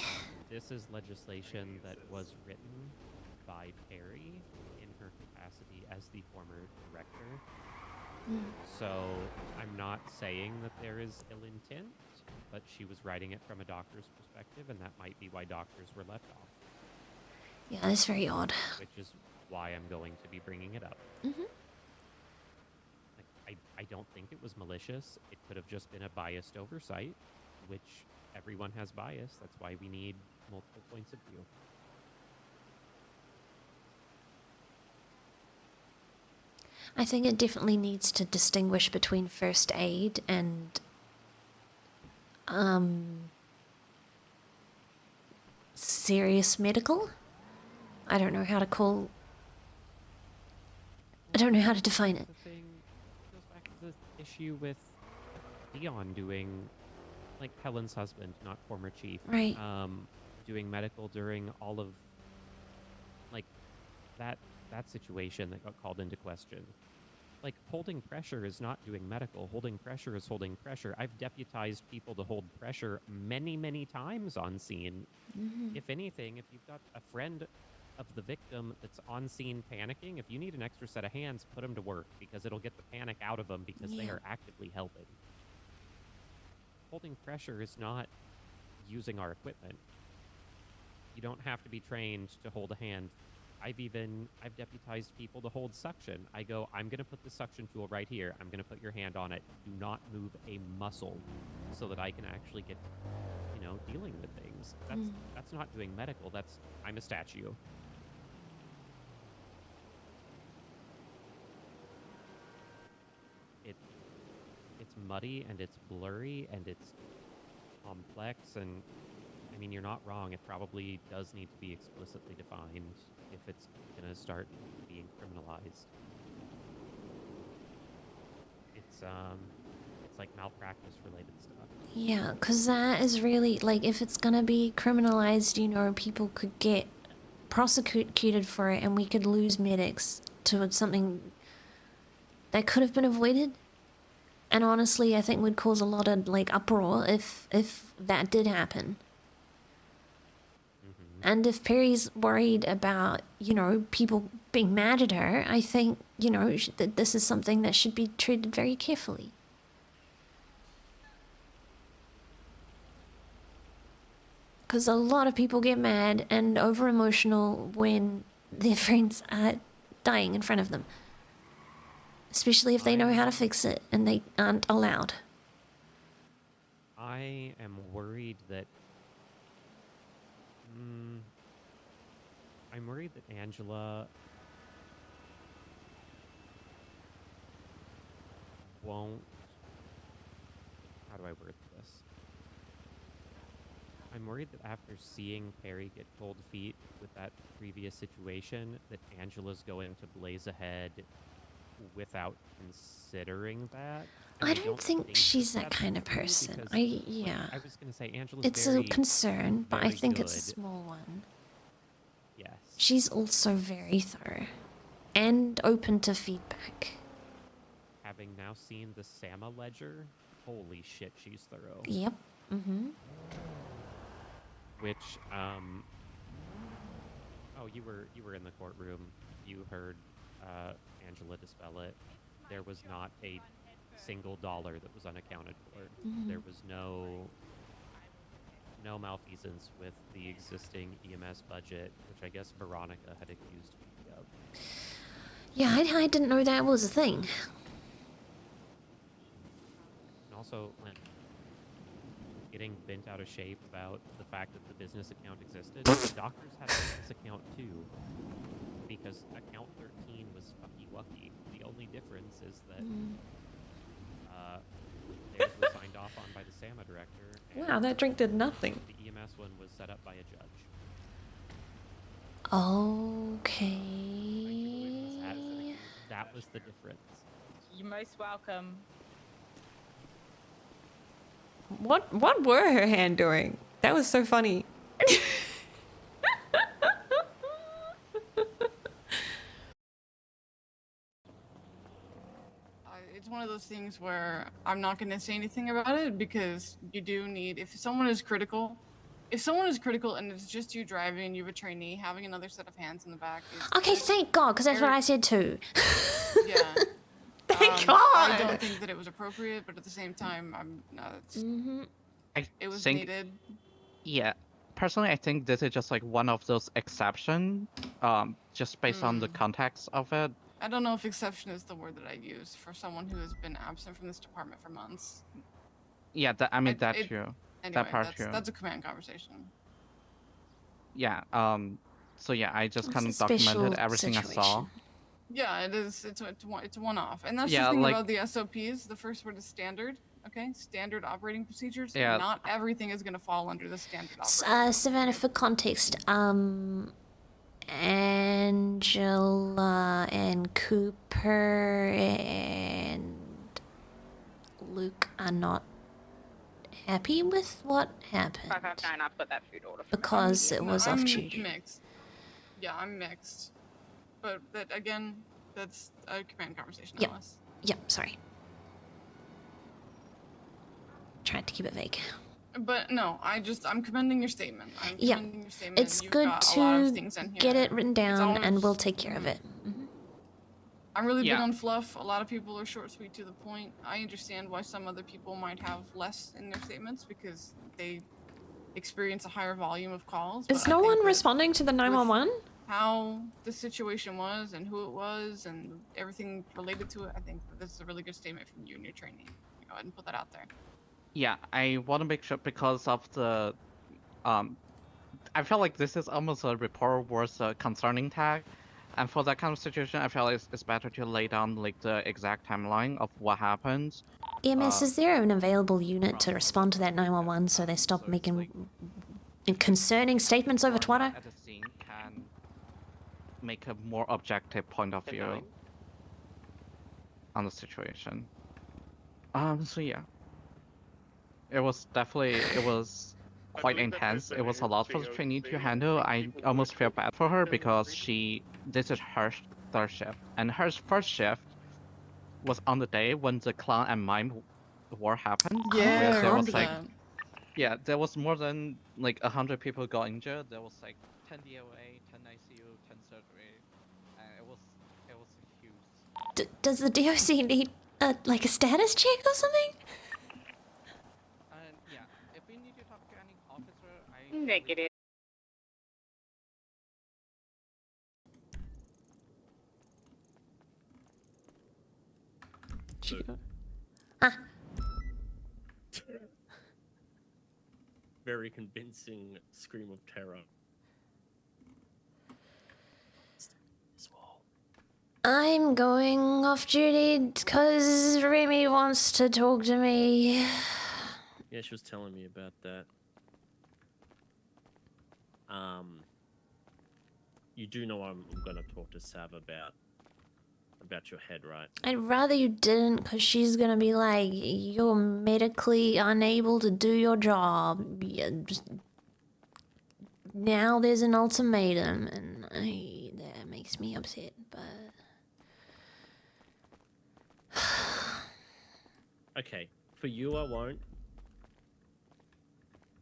This is legislation that was written by Perry in her capacity as the former director. So I'm not saying that there is ill intent, but she was writing it from a doctor's perspective, and that might be why doctors were left off. Yeah, that's very odd. Which is why I'm going to be bringing it up. I don't think it was malicious. It could have just been a biased oversight, which everyone has bias. That's why we need multiple points of view. I think it definitely needs to distinguish between first aid and serious medical. I don't know how to define it. The thing goes back to the issue with Dion doing, like, Helen's husband, not former chief, right? Doing medical during all of, like, that situation that got called into question. Like, holding pressure is not doing medical. Holding pressure is holding pressure. I've deputized people to hold pressure many, many times on scene. If anything, if you've got a friend of the victim that's on scene panicking, if you need an extra set of hands, put them to work, because it'll get the panic out of them because they are actively helping. Holding pressure is not using our equipment. You don't have to be trained to hold a hand. I've deputized people to hold suction. I go, I'm going to put the suction tool right here. I'm going to put your hand on it. Do not move a muscle so that I can actually get, dealing with things. That's not doing medical. I'm a statue. It's muddy and it's blurry and it's complex, and I mean, you're not wrong. It probably does need to be explicitly defined if it's going to start being criminalized. It's like malpractice related stuff. Yeah, because that is really, like, if it's going to be criminalized, people could get prosecuted for it and we could lose medics to something that could have been avoided. And honestly, I think would cause a lot of, like, uproar if that did happen. And if Perry's worried about, people being mad at her, I think, that this is something that should be treated very carefully. Because a lot of people get mad and over-emotional when their friends are dying in front of them. Especially if they know how to fix it and they aren't allowed. I am worried that... I'm worried that Angela won't... How do I word this? I'm worried that after seeing Perry get cold feet with that previous situation, that Angela's going to blaze ahead without considering that. I don't think she's that kind of person. I was going to say, Angela's it's a concern, but I think it's a small one. Yes. She's also very thorough and open to feedback. having now seen the Sama ledger, holy shit, she's thorough. Yep. Mm-hmm. Which, oh, you were in the courtroom. You heard Angela dispel it. There was not a single dollar that was unaccounted for. Mhm. There was no malfeasance with the existing EMS budget, which I guess Veronica had accused me of. Yeah, I didn't know that was a thing. And also, like, getting bent out of shape about the fact that the business account existed. The doctors had a business account too, because account 13 was fucky wucky. The only difference is that theirs was signed off on by the SAMA director. Wow, that drink did nothing. The EMS one was set up by a judge. Okay. That was the difference. You're most welcome. What were her hand doing? That was so funny. It's one of those things where I'm not going to say anything about it because you do need, if someone is critical and it's just you driving and you have a trainee, having another set of hands in the back is Okay, thank God, because that's what I said too. Yeah. Thank God. I don't think that it was appropriate, but at the same time, it was needed. Yeah, personally, I think this is just like one of those exceptions, just based on the context of it. I don't know if exception is the word that I'd use for someone who has been absent from this department for months. Yeah, that too. Anyway, That part too. that's a command conversation. Yeah. So yeah, I just It's kind a of documented special everything I saw. situation. Yeah, it is. It's a one-off, and that's Yeah, the thing like- about the SOPs. The first word is standard. Okay, standard operating procedures. Yeah. Not everything is going to fall under the standard operating. Savannah, for context, Angela and Cooper and Luke are not happy with what happened 559, I put that food order for because it was off duty. Mixed. Yeah, I'm mixed. But that again, that's a command conversation. Yep. Alice. Yep, sorry. Tried to keep it vague. But no, I'm commending your statement. I'm Yeah, commending your statement. it's You've good got a lot of to things in get here. it written It's down and almost- we'll take care of it. I'm really big Yeah. on fluff. A lot of people are short, sweet, to the point. I understand why some other people might have less in their statements because they experience a higher volume of calls. Is but I no think one that responding to the 911? how the situation was and who it was and everything related to it, I think that this is a really good statement from you and your training. Go ahead and put that out there. Yeah, I want to make sure because of the, I feel like this is almost a report worth a concerning tag, and for that kind of situation, I feel like it's better to lay down like the exact timeline of what happened. EMS, is there an available unit to respond to that 911 so they stop making concerning statements over Twitter? At the scene can make a more objective point of view on the situation. So yeah. It was quite intense. It was a lot for the trainee to handle. I almost feel bad for her because this is her third shift, and her first shift was on the day when the clown and mime war happened. Yeah, where there was remember like, yeah, there was more than like 100 people got injured. There was like 10 DOA, 10 ICU, 10 surgery, and it was a huge. Does the DOC need like a status check or something? Yeah, if we need to talk to any officer, Negative. Very convincing scream of terror. I'm going off duty because Remy wants to talk to me. Yeah, she was telling me about that. You do know I'm gonna talk to Sav about your head, right? I'd rather you didn't because she's gonna be like, you're medically unable to do your job. Yeah, now there's an ultimatum and that makes me upset, but... Okay, for you I won't.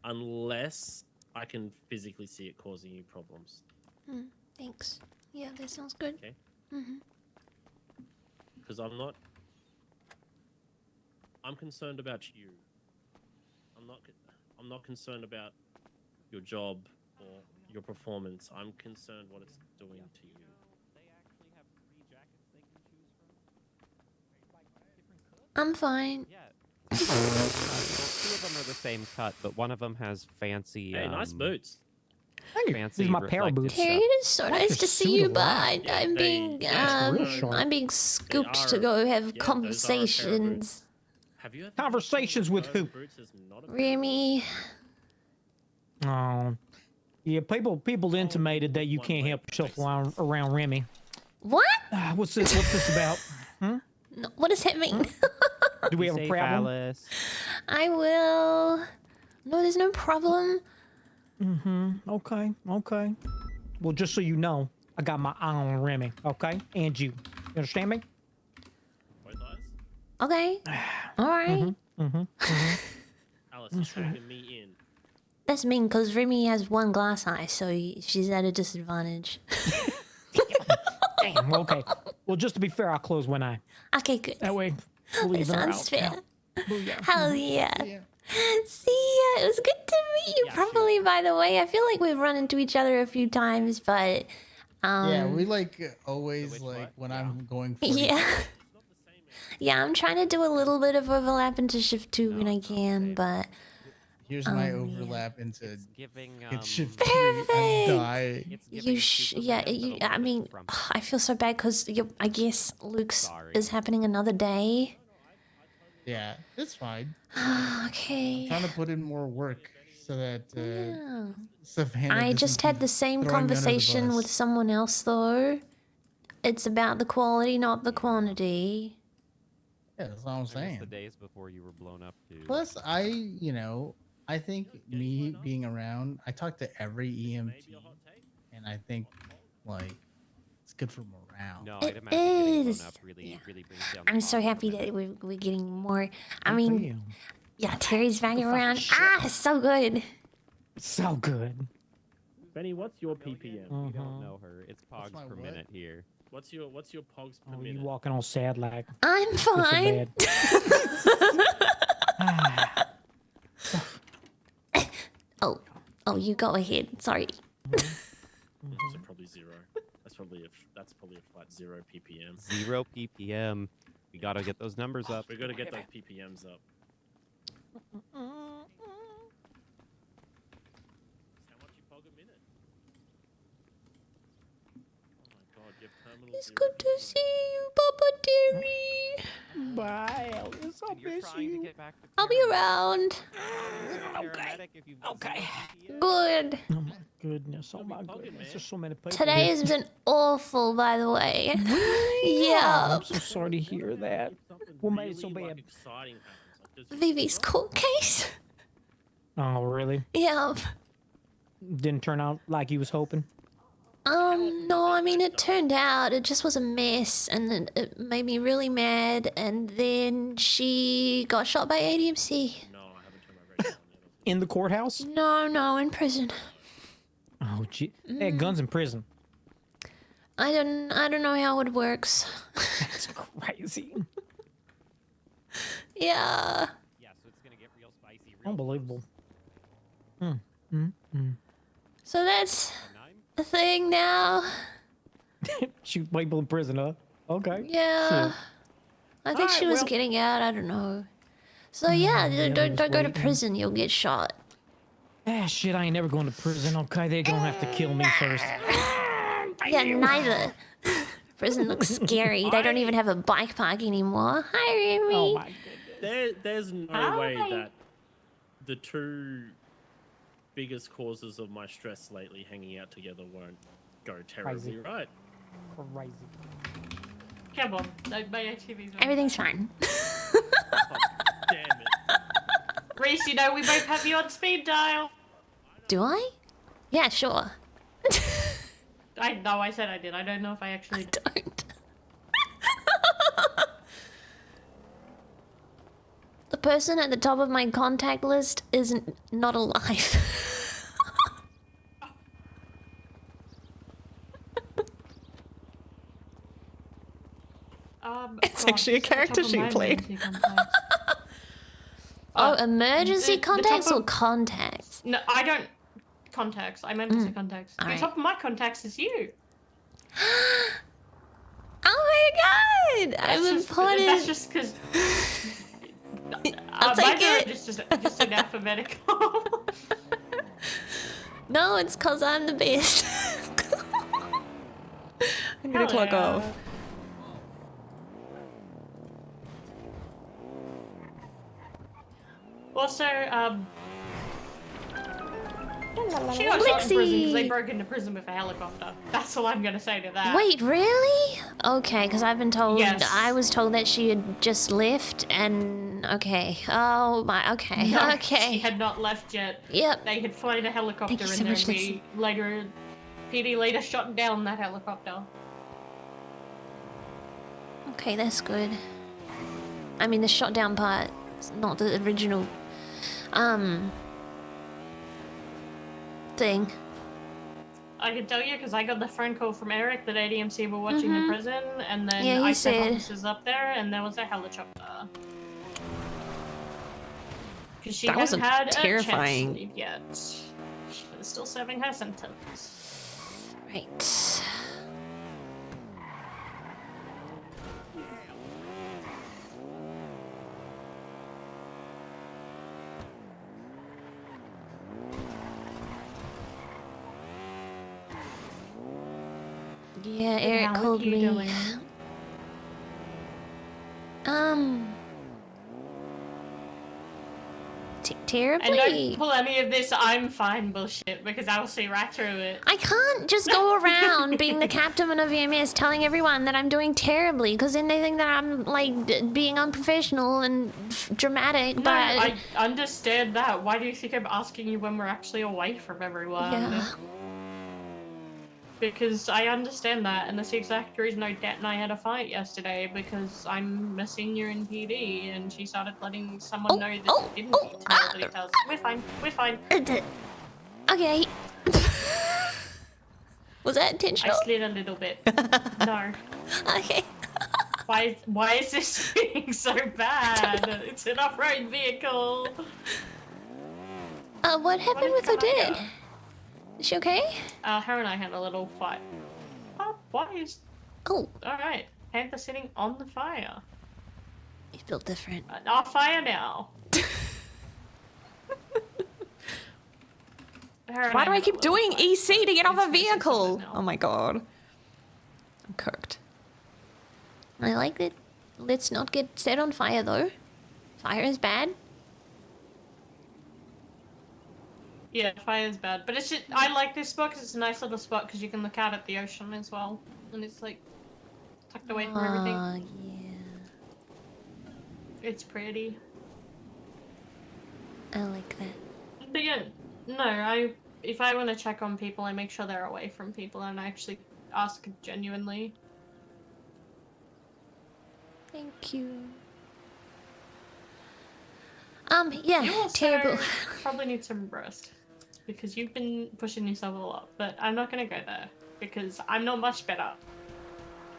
Unless I can physically see it causing you problems. Thanks. Yeah, that sounds good. Okay. Mm-hmm. Because I'm concerned about you. I'm not concerned about your job or your performance. I'm concerned what it's doing to you. They actually have 3 jackets they can choose from. I'm fine. Yeah. Well, 2 of them are the same cut, but one of them has fancy. Hey, nice boots. Thank you. Fancy These are my power reflective boots. Terry, stuff. it is so I like nice your to see suit you, a but lot. Yeah, I'm they- being yeah, real sharp. I'm being scooped to are- go have yeah, those are a pair of conversations. Have you ever Conversations with who? Boots is not a pair of Remy, Oh, yeah. People intimated that you one can't way help yourself makes around Remy. what? What's this about? No, what does that mean? Do we Be have a safe, problem? Alice. I will. No, there's no problem. Okay. Well, just so you know, I got my eye on Remy. Okay, and you. You understand me? Both eyes? Okay. All right. Alice, you're taking me in. That's mean because Remy has one glass eye, so she's at a disadvantage. Damn. Okay. Well, just to be fair, I'll close one eye. Okay, good. That way, we'll That even her sounds out. fair. Booyah. Hell yeah. See ya. It was good to meet you, Yeah, probably, by the way. I feel like we've run into each other a few times, but. Yeah, we always which like what? when Yeah. I'm going for Yeah. Yeah, I'm trying to do a little bit of overlap into shift 2 when I can, but. Here's my yeah. overlap into It's giving. hit shift Perfect. 3 and die. It's giving Yeah, Superman, but a I little mean, bit from- I feel so bad because I guess Luke's Sorry. is happening another day. Yeah, it's fine. Okay. Trying to put in more work so that Yeah. Savannah I doesn't just had keep the same throwing me under the conversation bus. with someone else, though. It's about the quality, not the quantity. Yeah, that's all I'm I miss saying. the days before you were blown up too. Plus, I think me being around, I talk to every EMT, and I think like it's good for morale. No, It I'd imagine getting blown is. up really, Yeah. really brings down. the I'm so fog a happy little that bit. we're getting more. I mean, Damn. yeah, Terry's back Go fuck around. shit. It's so good. So good. Benny, what's your PPM? We don't know her. It's pogs my Oh, per what? minute here. What's your pogs per Oh, you minute? walking all sad like. I'm feel so fine. bad. Oh, you go ahead. Sorry. So probably 0. That's probably a flat 0 PPM. 0 ppm. We gotta get those numbers up. We gotta get those PPMs up. How much you pog a minute? Oh my god, you have terminal It's 0 good to see you, Papa Terry. Bye, Alice. I'll And you're miss trying to you. get back to I'll be paramedic. around. Paramedic if you've got Okay. 0 ppm. Good. Oh my goodness. Oh my Don't be bugging, goodness. man. There's so many people. Today here. has been awful, by the way. Yeah. I'm so sorry to hear that. What made it so Really, like, bad? exciting happens. Like, just- Vivi's court case. Oh, really? Yeah. Didn't turn out like you was hoping? No, I mean, it turned out it just was a mess, and it made me really mad, and then she got shot by ADMC. No, I haven't turned my radio on yet. In the courthouse? No, in prison. Oh, gee. They had guns in prison. I don't know how it works. That's crazy. Yeah. Yeah, so it's gonna get real spicy. Real Unbelievable. So that's fast. 9? a thing now. Shoot people in prison, huh? Okay. Yeah. Shit. I think she Alright, was well- getting out. I don't know. So yeah, yeah, don't just go to waiting. prison. You'll get shot. Ah, shit, I ain't never going to prison, okay? They're gonna have to kill me first. Yeah, neither. Prison looks scary. They don't even have a bike park anymore. Hi, Remy. Oh my goodness. There's no way that the 2 biggest causes of my stress lately hanging out together won't go terribly Crazy. right. Crazy. Come on, don't my TV's on. Everything's fine. Oh, damn it. Reese, you know we both have you on speed dial. Do I? Yeah, sure. I know I said I did. I don't know if I actually did. Don't. person at the top of my contact list is not alive. It's actually a character she played. Oh, emergency contacts or contacts? No, I don't. Contacts. I meant to say contacts. All The right. top of my contacts is you. Oh my god! I've been putting. That's just because. I'll take it. Just an alphabetical. No, it's cause I'm the best. I'm gonna clock off. Also, she got shot in prison because they broke into prison with a helicopter. That's all I'm gonna say to that. Wait, really? Okay, because I've been told. Yes. I was told that she had just left, and okay. Oh my. Okay. No, okay. She had not left yet. Yep. They had flown a helicopter Thank you in so there. much, Lexi. PD later shot down that helicopter. Okay, that's good. I mean, the shot down part, is not the original, thing. I can tell you because I got the phone call from Eric that ADMC were watching the prison, and then Yeah, he I sent said. officers up there, and there was a helicopter. Because she That hadn't wasn't had terrifying. a chance to leave yet. She was still serving her sentence. Right. Yeah, Eric How are called you me. doing? Terribly. And don't pull any of this "I'm fine" bullshit because I will see right through it. I can't just go around being the captain of EMS telling everyone that I'm doing terribly, because then they think that I'm like being unprofessional and dramatic. No, But I understand that. Why do you think I'm asking you when we're actually away from everyone? Yeah. Because I understand that, and that's the exact reason Odette and I had a fight yesterday, because I'm a senior in PD, and she started letting someone know that she didn't need to know the details. We're fine, we're fine. Okay. Was that I intentional? slid a little bit. No. Okay. Why is this being so bad? It's an off-road vehicle. What happened with Odette? Is she okay? Her and I had a little fight. Oh, why is... Oh. Alright. Panther sitting on the fire. You feel different. Our fire now. Why do I keep doing EC to get off a vehicle? Oh my god. I'm cooked. I like it. Let's not get set on fire though. Fire is bad. Yeah, fire's bad. But it's just, I like this spot because it's a nice little spot because you can look out at the ocean as well. And it's like tucked away from everything. Yeah. It's pretty. I like that. But yeah, no, if I want to check on people, I make sure they're away from people and I actually ask genuinely. Thank you. Yeah, You also terrible. probably need some rest because you've been pushing yourself a lot, but I'm not gonna go there because I'm not much better.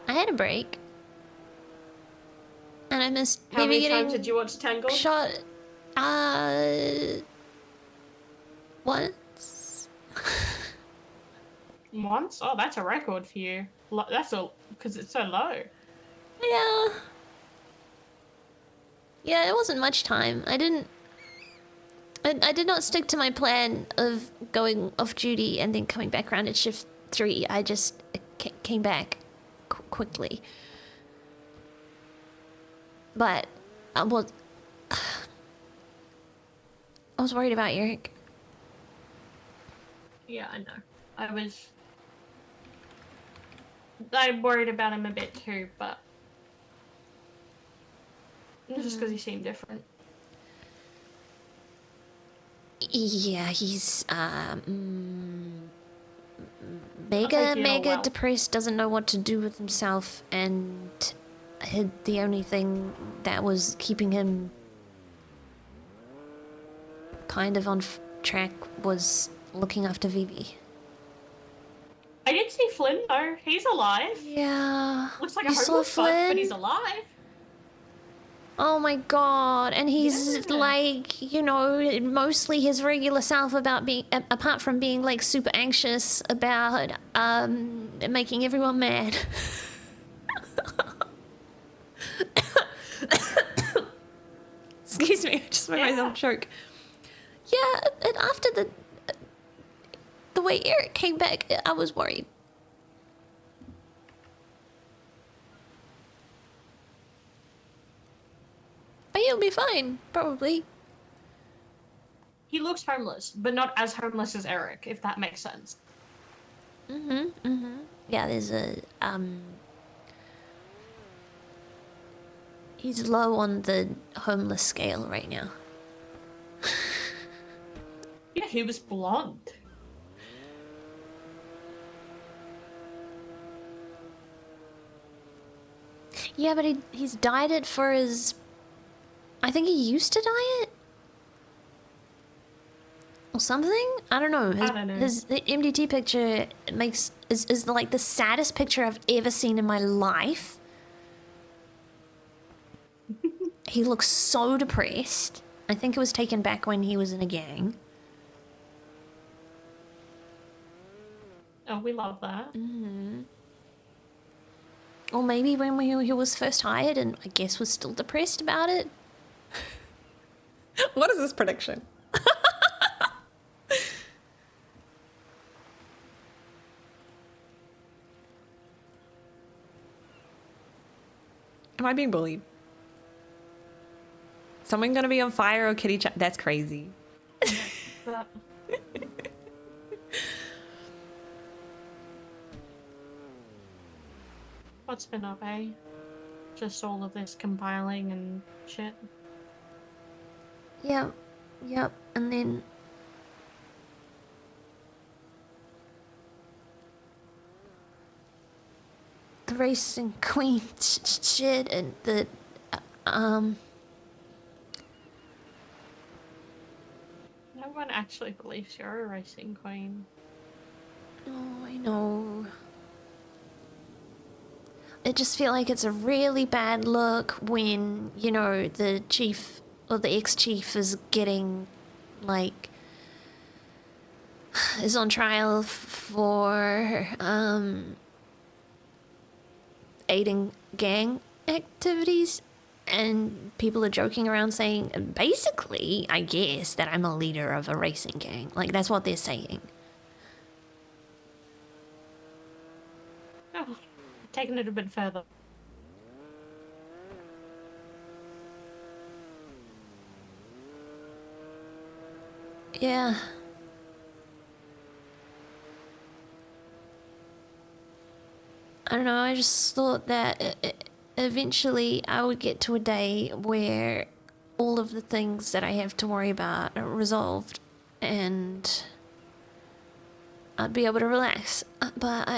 I had a break. And I missed How maybe many getting times did you watch Tangled? shot once. Once? Oh, that's a record for you. That's a because it's so low. Yeah. Yeah, it wasn't much time. I did not stick to my plan of going off duty and then coming back around at shift 3. I just came back quickly. But I was worried about Eric. Yeah, I know. I'm worried about him a bit too, but just because he seemed different. Yeah, he's take you in a mega while. depressed, doesn't know what to do with himself, and the only thing that was keeping him kind of on track was looking after Vivi. I did see Flynn though. He's alive. Yeah. Looks like You a saw homeless fuck, Flynn? but he's alive. Oh my god, and he's Yeah. like, you know, mostly his regular self about being, apart from being like super anxious about making everyone mad. Excuse me, I just made myself choke. Yeah, and after the way Eric came back, I was worried. But he'll be fine, probably. He looks homeless, but not as homeless as Eric, if that makes sense. Yeah, there's a, he's low on the homeless scale right now. Yeah, he was blonde. Yeah, but he's dyed it for his... I think he used to dye it? Or something? I don't know. I don't know. The MDT picture is like the saddest picture I've ever seen in my life. He looks so depressed. I think it was taken back when he was in a gang. Oh, we love that. Or maybe when he was first hired and I guess was still depressed about it. What is this prediction? Am I being bullied? Someone gonna be on fire or kitty chat? That's crazy. What's been up, eh? Just all of this compiling and shit. Yep, and then... the racing queen shit and the, No one actually believes you're a racing queen. Oh, I know. I just feel like it's a really bad look when, you know, the chief or the ex-chief is getting, like, is on trial for, aiding gang activities, and people are joking around saying, basically, I guess, that I'm a leader of a racing gang. Like, that's what they're saying. Oh, taking it a bit further. Yeah. I don't know, I just thought that eventually I would get to a day where all of the things that I have to worry about are resolved and I'd be able to relax. But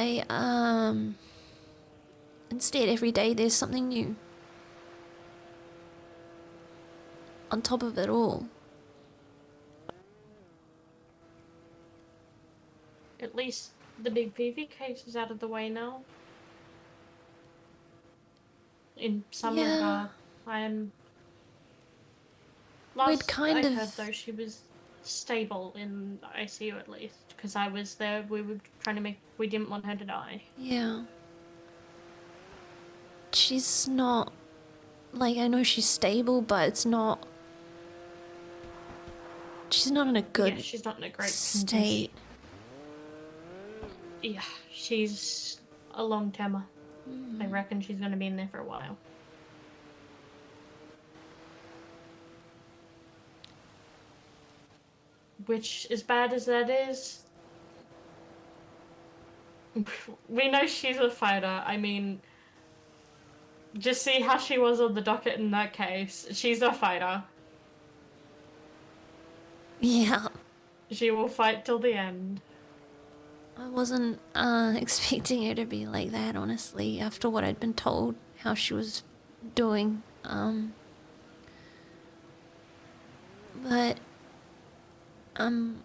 instead every day there's something new. On top of it all. At least the big Vivi case is out of the way now. In some regard, last I heard though, she was stable in ICU at least, because I was there. We were trying to we didn't want her to die. Yeah. She's not, like, I know she's stable, but it's not, she's not in a good she's not in a great state. Yeah, she's a long-termer. I reckon she's going to be in there for a while. Which, as bad as that is, we know she's a fighter. I mean, just see how she was on the docket in that case. She's a fighter. Yeah. She will fight till the end. I wasn't expecting her to be like that, honestly, after what I'd been told, how she was doing. But I'm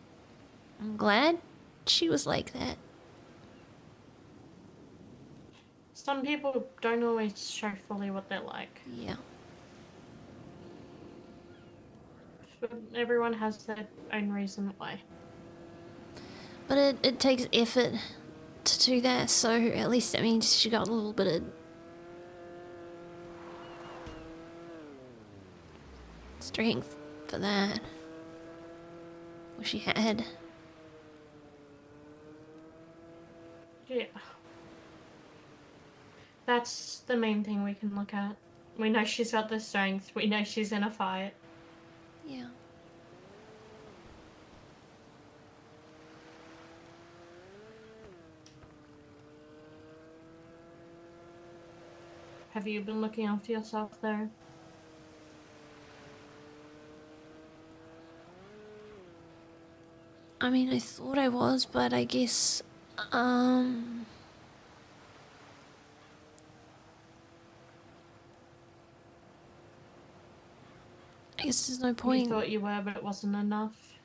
glad she was like that. Some people don't always show fully what they're like. Yeah. But everyone has their own reason why. But it takes effort to do that, so at least that means she got a little bit of strength for that. Well, she had. Yeah. That's the main thing we can look at. We know she's got the strength. We know she's in a fight. Yeah. Have you been looking after yourself though? I mean, I thought I was, but I guess, I guess there's no You point. thought you were, but it wasn't enough.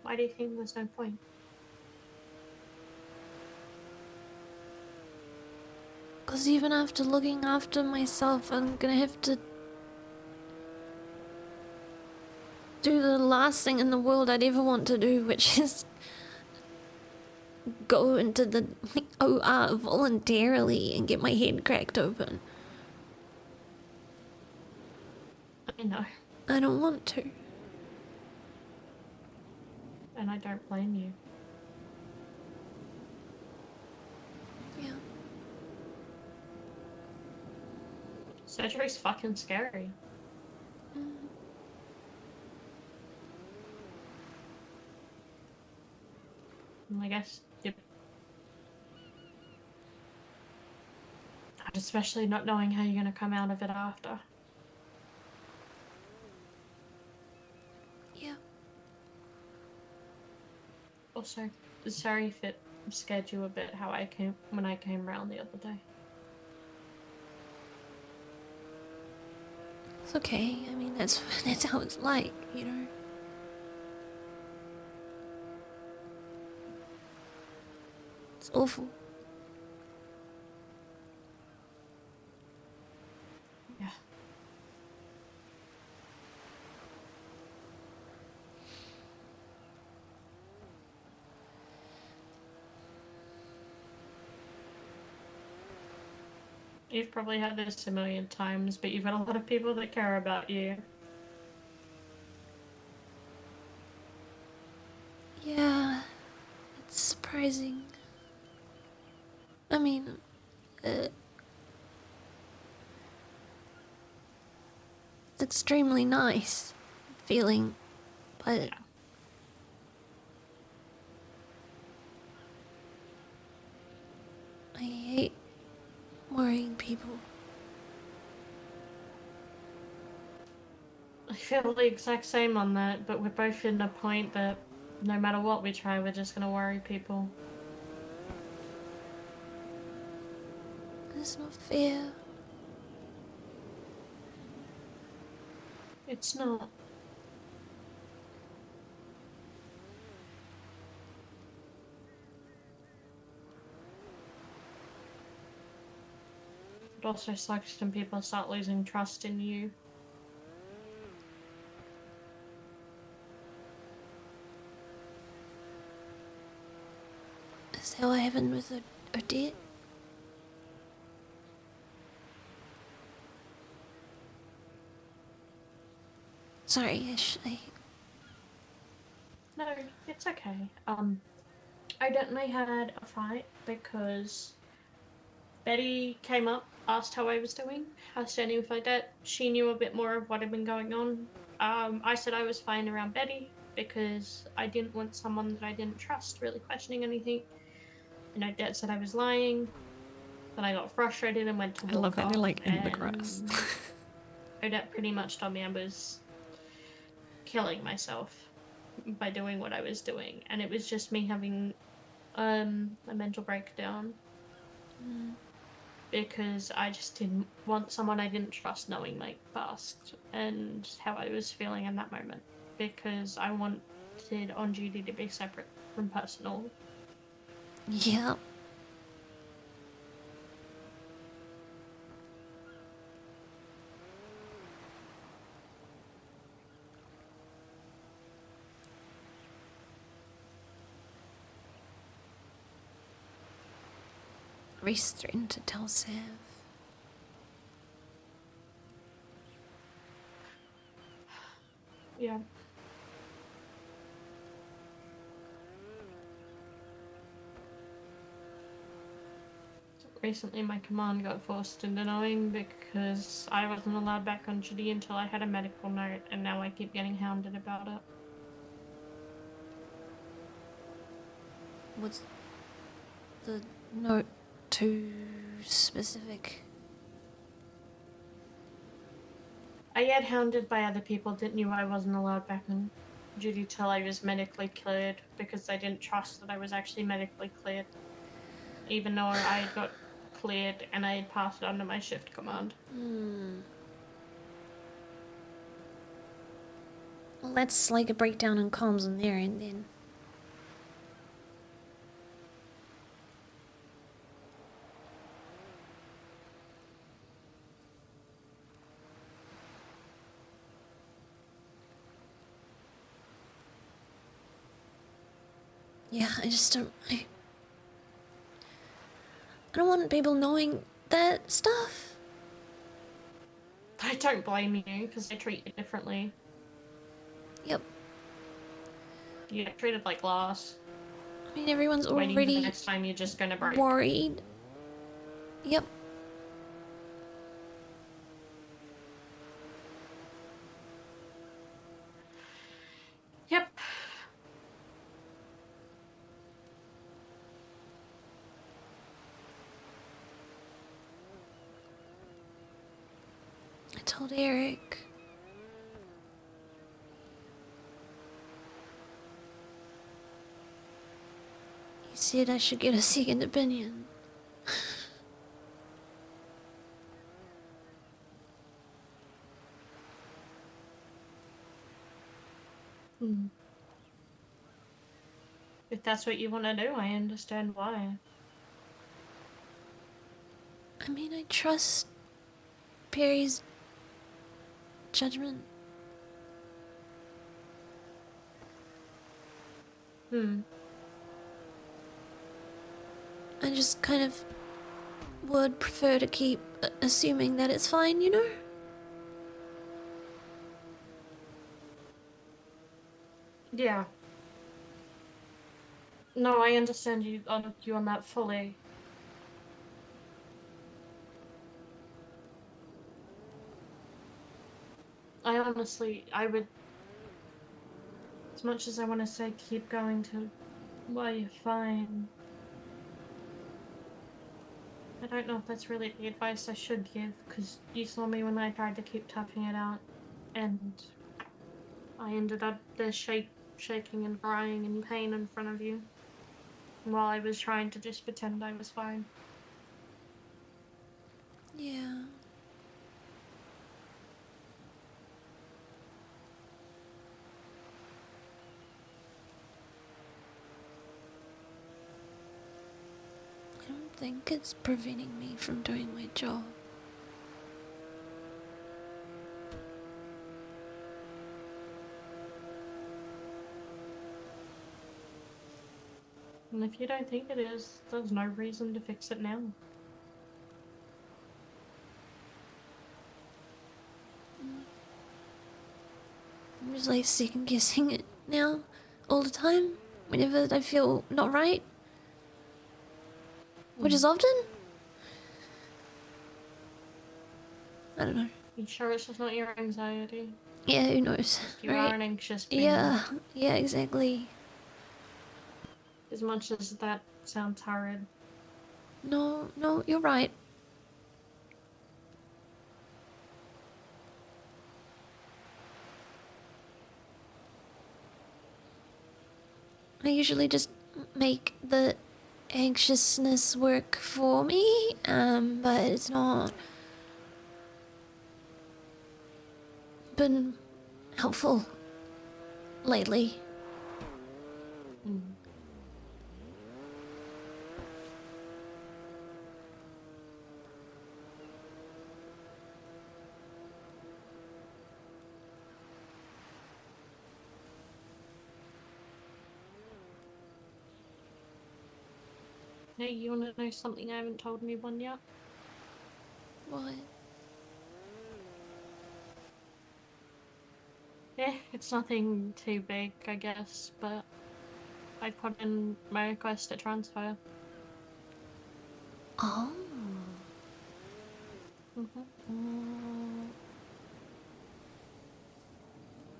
Why do you think there's no point? Because even after looking after myself, I'm gonna have to do the last thing in the world I'd ever want to do, which is go into the OR voluntarily and get my head cracked open. I know, I don't want to. and I don't blame you. Yeah. Surgery's fucking scary. I guess, yep. And especially not knowing how you're gonna come out of it after. Yeah. Also, sorry if it scared you a bit how I came when I came round the other day. It's okay. I mean, that's how it's like, you know. It's awful. Yeah. You've probably had this a million times, but you've got a lot of people that care about you. Yeah. It's surprising. I mean, it's extremely nice feeling, but I hate worrying people. I feel the exact same on that, but we're both in a point that no matter what we try, we're just gonna worry people. It's not fair. It's not. It also sucks when people start losing trust in you. Is that what happened with Odette? Sorry, No, it's okay. I definitely had a fight because Betty came up, asked how I was doing, asked anything like that. She knew a bit more of what had been going on. I said I was fine around Betty because I didn't want someone that I didn't trust really questioning anything. And Odette said I was lying. Then I got frustrated and went to walk I love that they're off, like in the and grass. Odette pretty much told me I was killing myself by doing what I was doing, and it was just me having a mental breakdown. because I just didn't want someone I didn't trust knowing my past and how I was feeling in that moment, because I wanted on duty to be separate from personal. Yeah. Reese threatened to tell Sav. Yeah. Recently, my command got forced into knowing because I wasn't allowed back on duty until I had a medical note, and now I keep getting hounded about it. Was the note too specific? I get hounded by other people that knew I wasn't allowed back on duty till I was medically cleared because they didn't trust that I was actually medically cleared, even though I had got cleared and I had passed it on to my shift command. Well, that's like a breakdown in comms on their end then. Yeah, I just don't. I don't want people knowing that stuff. I don't blame you because I treat you differently. Yep. You get treated like glass. I mean, everyone's Waiting for the already next time you're just gonna break. worried. Yep. Yep. I told Eric. He said I should get a second opinion. If that's what you want to do, I understand why. I mean, I trust Perry's judgment. I just kind of would prefer to keep assuming that it's fine, you know? Yeah. No, I understand you on that fully. I would, as much as I want to say keep going to why you're fine, I don't know if that's really the advice I should give, because you saw me when I tried to keep toughing it out, and I ended up there shaking and crying in pain in front of you, while I was trying to just pretend I was fine. Yeah. I don't think it's preventing me from doing my job. And if you don't think it is, there's no reason to fix it now. I'm just like second guessing it now, all the time, whenever I feel not right. Which is often. I don't know. You sure it's just not your anxiety? Yeah, who knows? You right? are an anxious being. Yeah, exactly. As much as that sounds horrid. No, you're right. I usually just make the anxiousness work for me, but it's not been helpful lately. Hey, you wanna know something I haven't told anyone yet? What? Yeah, it's nothing too big, I guess, but I put in my request to transfer. Oh.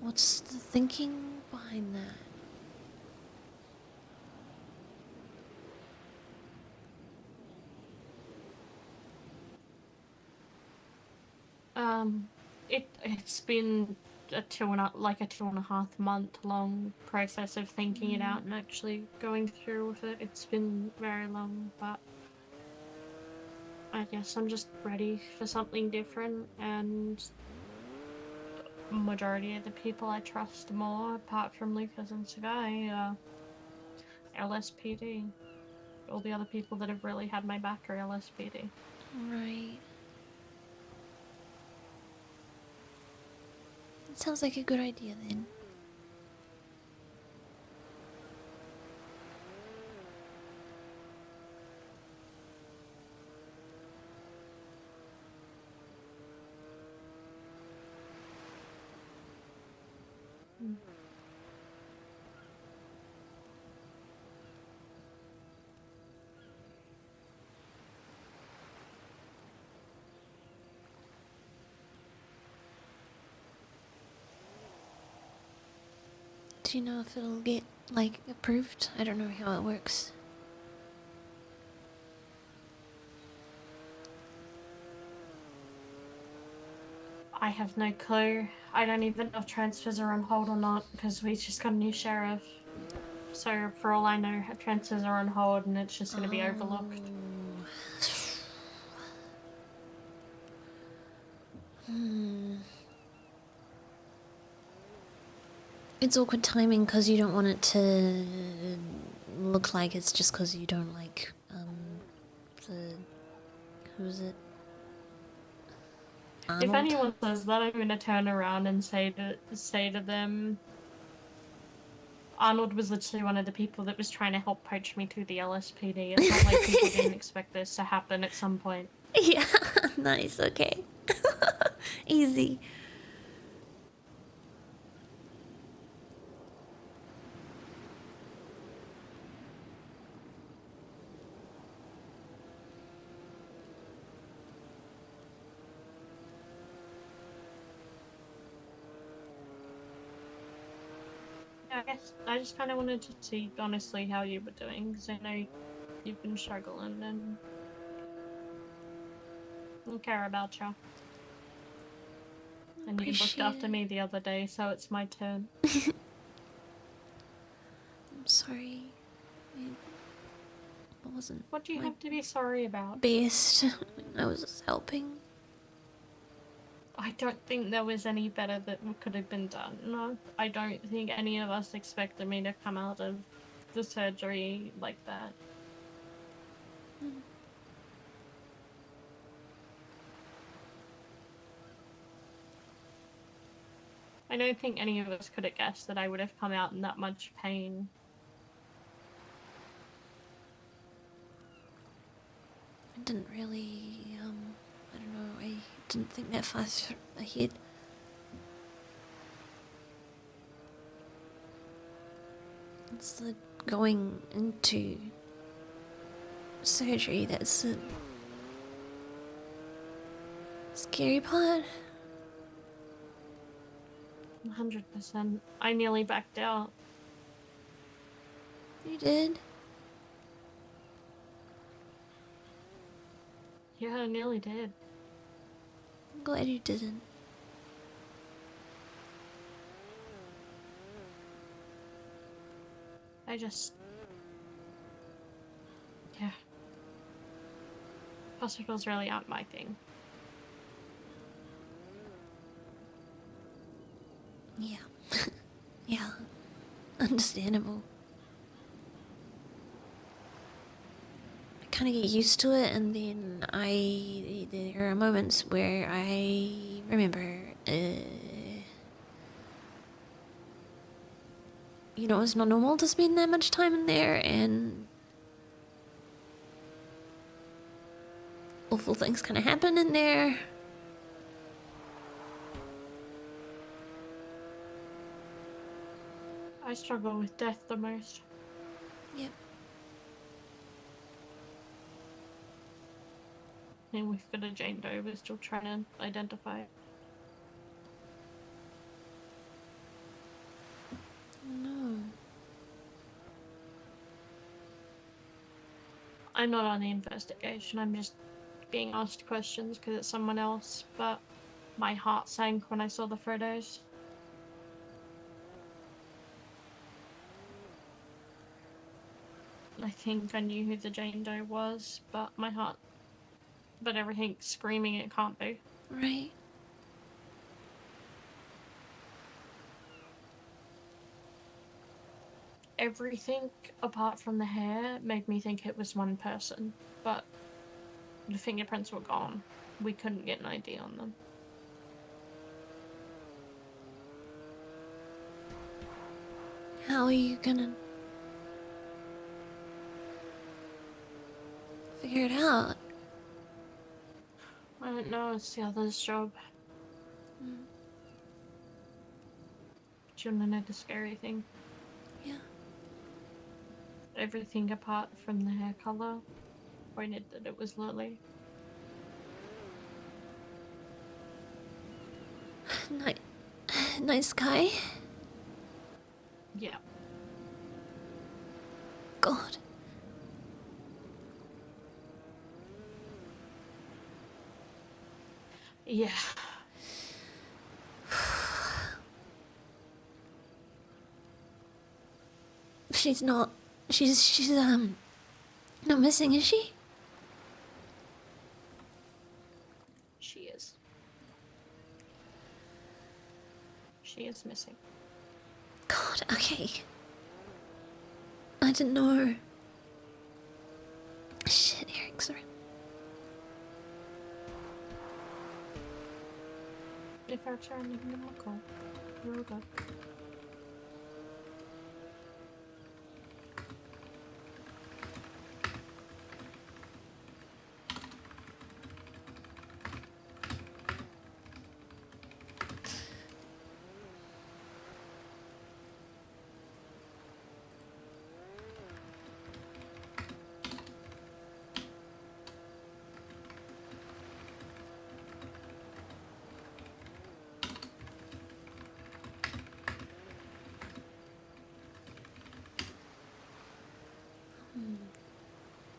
What's the thinking behind that? It's been a 2.5 month long process of thinking it out and actually going through with it. It's been very long, but I guess I'm just ready for something different, and majority of the people I trust more, apart from Lucas and Sagai, LSPD. All the other people that have really had my back are LSPD. Right. That sounds like a good idea then. Do you know if it'll get, like, approved? I don't know how it works. I have no clue. I don't even know if transfers are on hold or not, because we just got a new sheriff. So for all I know, transfers are on hold and it's just going to be overlooked. It's awkward timing because you don't want it to look like it's just because you don't like, who is it? Arnold? If anyone says that, I'm going to turn around and say to them, Arnold was literally one of the people that was trying to help poach me to the LSPD. It's not like people didn't expect this to happen at some point. Yeah, nice, okay. Easy. Yeah, I guess I just kind of wanted to see, honestly, how you were doing, because I know you've been struggling and I care about you. And you looked after me the other day, so it's my turn. I'm sorry. I wasn't. What do you have to be sorry about? Best. I was just helping. I don't think there was any better that could have been done. No, I don't think any of us expected me to come out of the surgery like that. I don't think any of us could have guessed that I would have come out in that much pain. I didn't really, I don't know, I didn't think that far ahead. It's the going into surgery that's the scary part. 100%. I nearly backed out. You did? Yeah, I nearly did. I'm glad you didn't. Yeah. Hospitals really aren't my thing. Yeah. Yeah. Understandable. I kind of get used to it, and then there are moments where I remember, you know, it's not normal to spend that much time in there, and awful things kind of happen in there. I struggle with death the most. Yep. And we've got a Jane Doe, we're still trying to identify it. No. I'm not on the investigation, I'm just being asked questions because it's someone else, but my heart sank when I saw the photos. I think I knew who the Jane Doe was, but everything's screaming it can't be. Right. Everything apart from the hair made me think it was one person, but the fingerprints were gone. We couldn't get an ID on them. How are you gonna figure it out? I don't know, it's the other's job. Mm. Do you wanna know the scary thing? Yeah. Everything apart from the hair color pointed that it was Lily. Nice guy. Yeah. God. Yeah. She's not not missing, is she? She is. She is missing. God, okay. I didn't know. Shit, Eric's around. If I turn, you can give him a call. You're all good.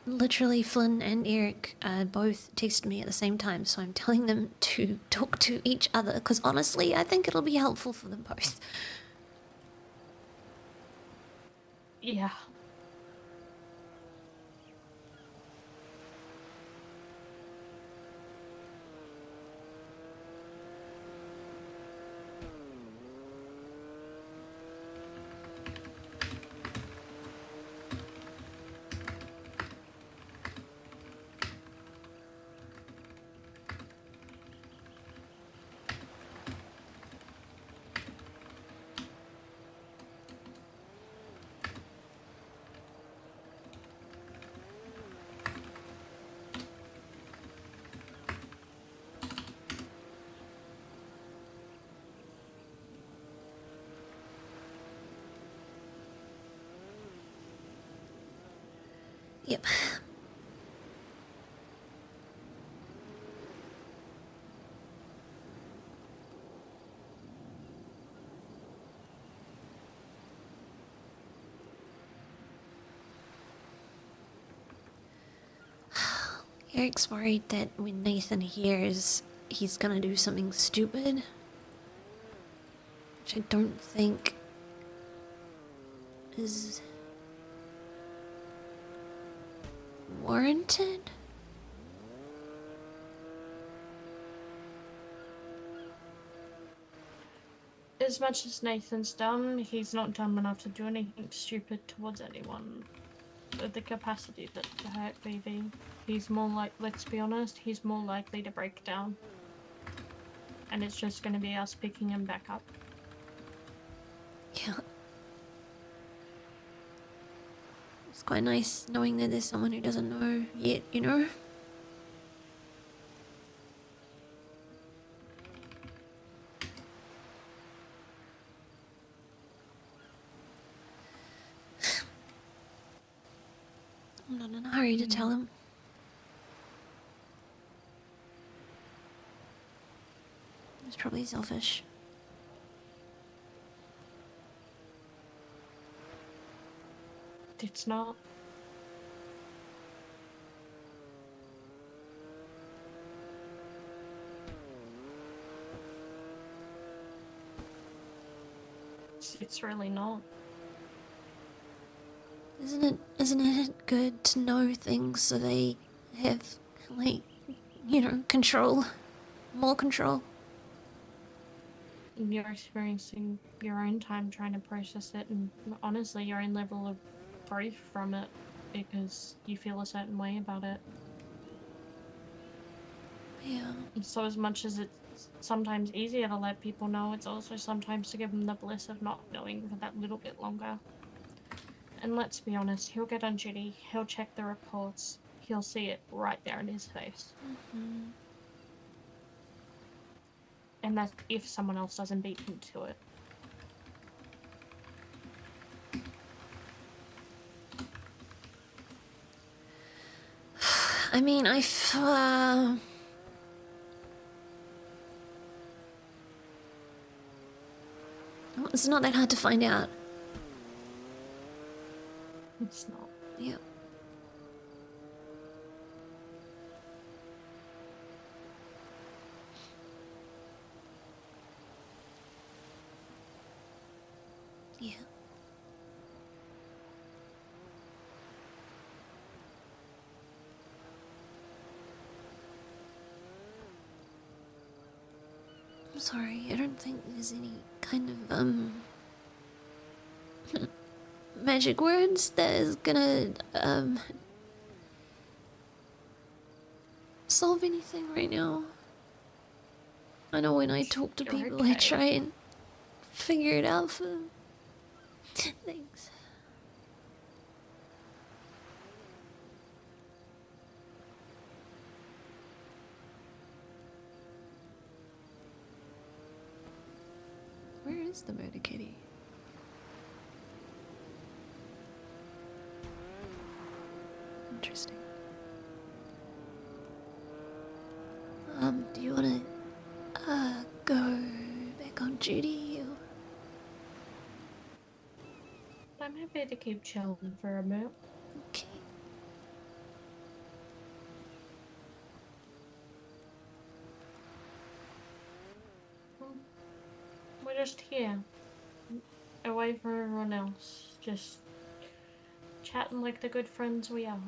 Literally, Flynn and Eric both texted me at the same time, so I'm telling them to talk to each other, because honestly, I think it'll be helpful for them both. Yeah. Yep. Eric's worried that when Nathan hears, he's gonna do something stupid. Which I don't think is warranted? As much as Nathan's dumb, he's not dumb enough to do anything stupid towards anyone with the capacity to hurt Vivi. He's more like, let's be honest, he's more likely to break down. And it's just going to be us picking him back up. Yeah. It's quite nice knowing that there's someone who doesn't know yet, you know? I'm not in a hurry to tell him. It's probably selfish. It's not. It's really not. Isn't it good to know things so they have, like, you know, control? More control? You're experiencing your own time trying to process it, and honestly, your own level of grief from it because you feel a certain way about it. Yeah. And so, as much as it's sometimes easier to let people know, it's also sometimes to give them the bliss of not knowing for that little bit longer. And let's be honest, he'll get on duty, he'll check the reports, he'll see it right there in his face. Mm-hmm. And that's if someone else doesn't beat him to it. I mean, it's not that hard to find out. It's not. Yep. Yeah. I'm sorry, I don't think there's any kind of, magic words that is gonna, solve anything right now. I know when I talk to You're people, I okay. try and figure it out for them. Thanks. Where is the murder kitty? Interesting. Do you wanna, go back on duty or? I'm happy to keep chilling for a bit. Okay. We're just here. Away from everyone else. Just chatting like the good friends we are.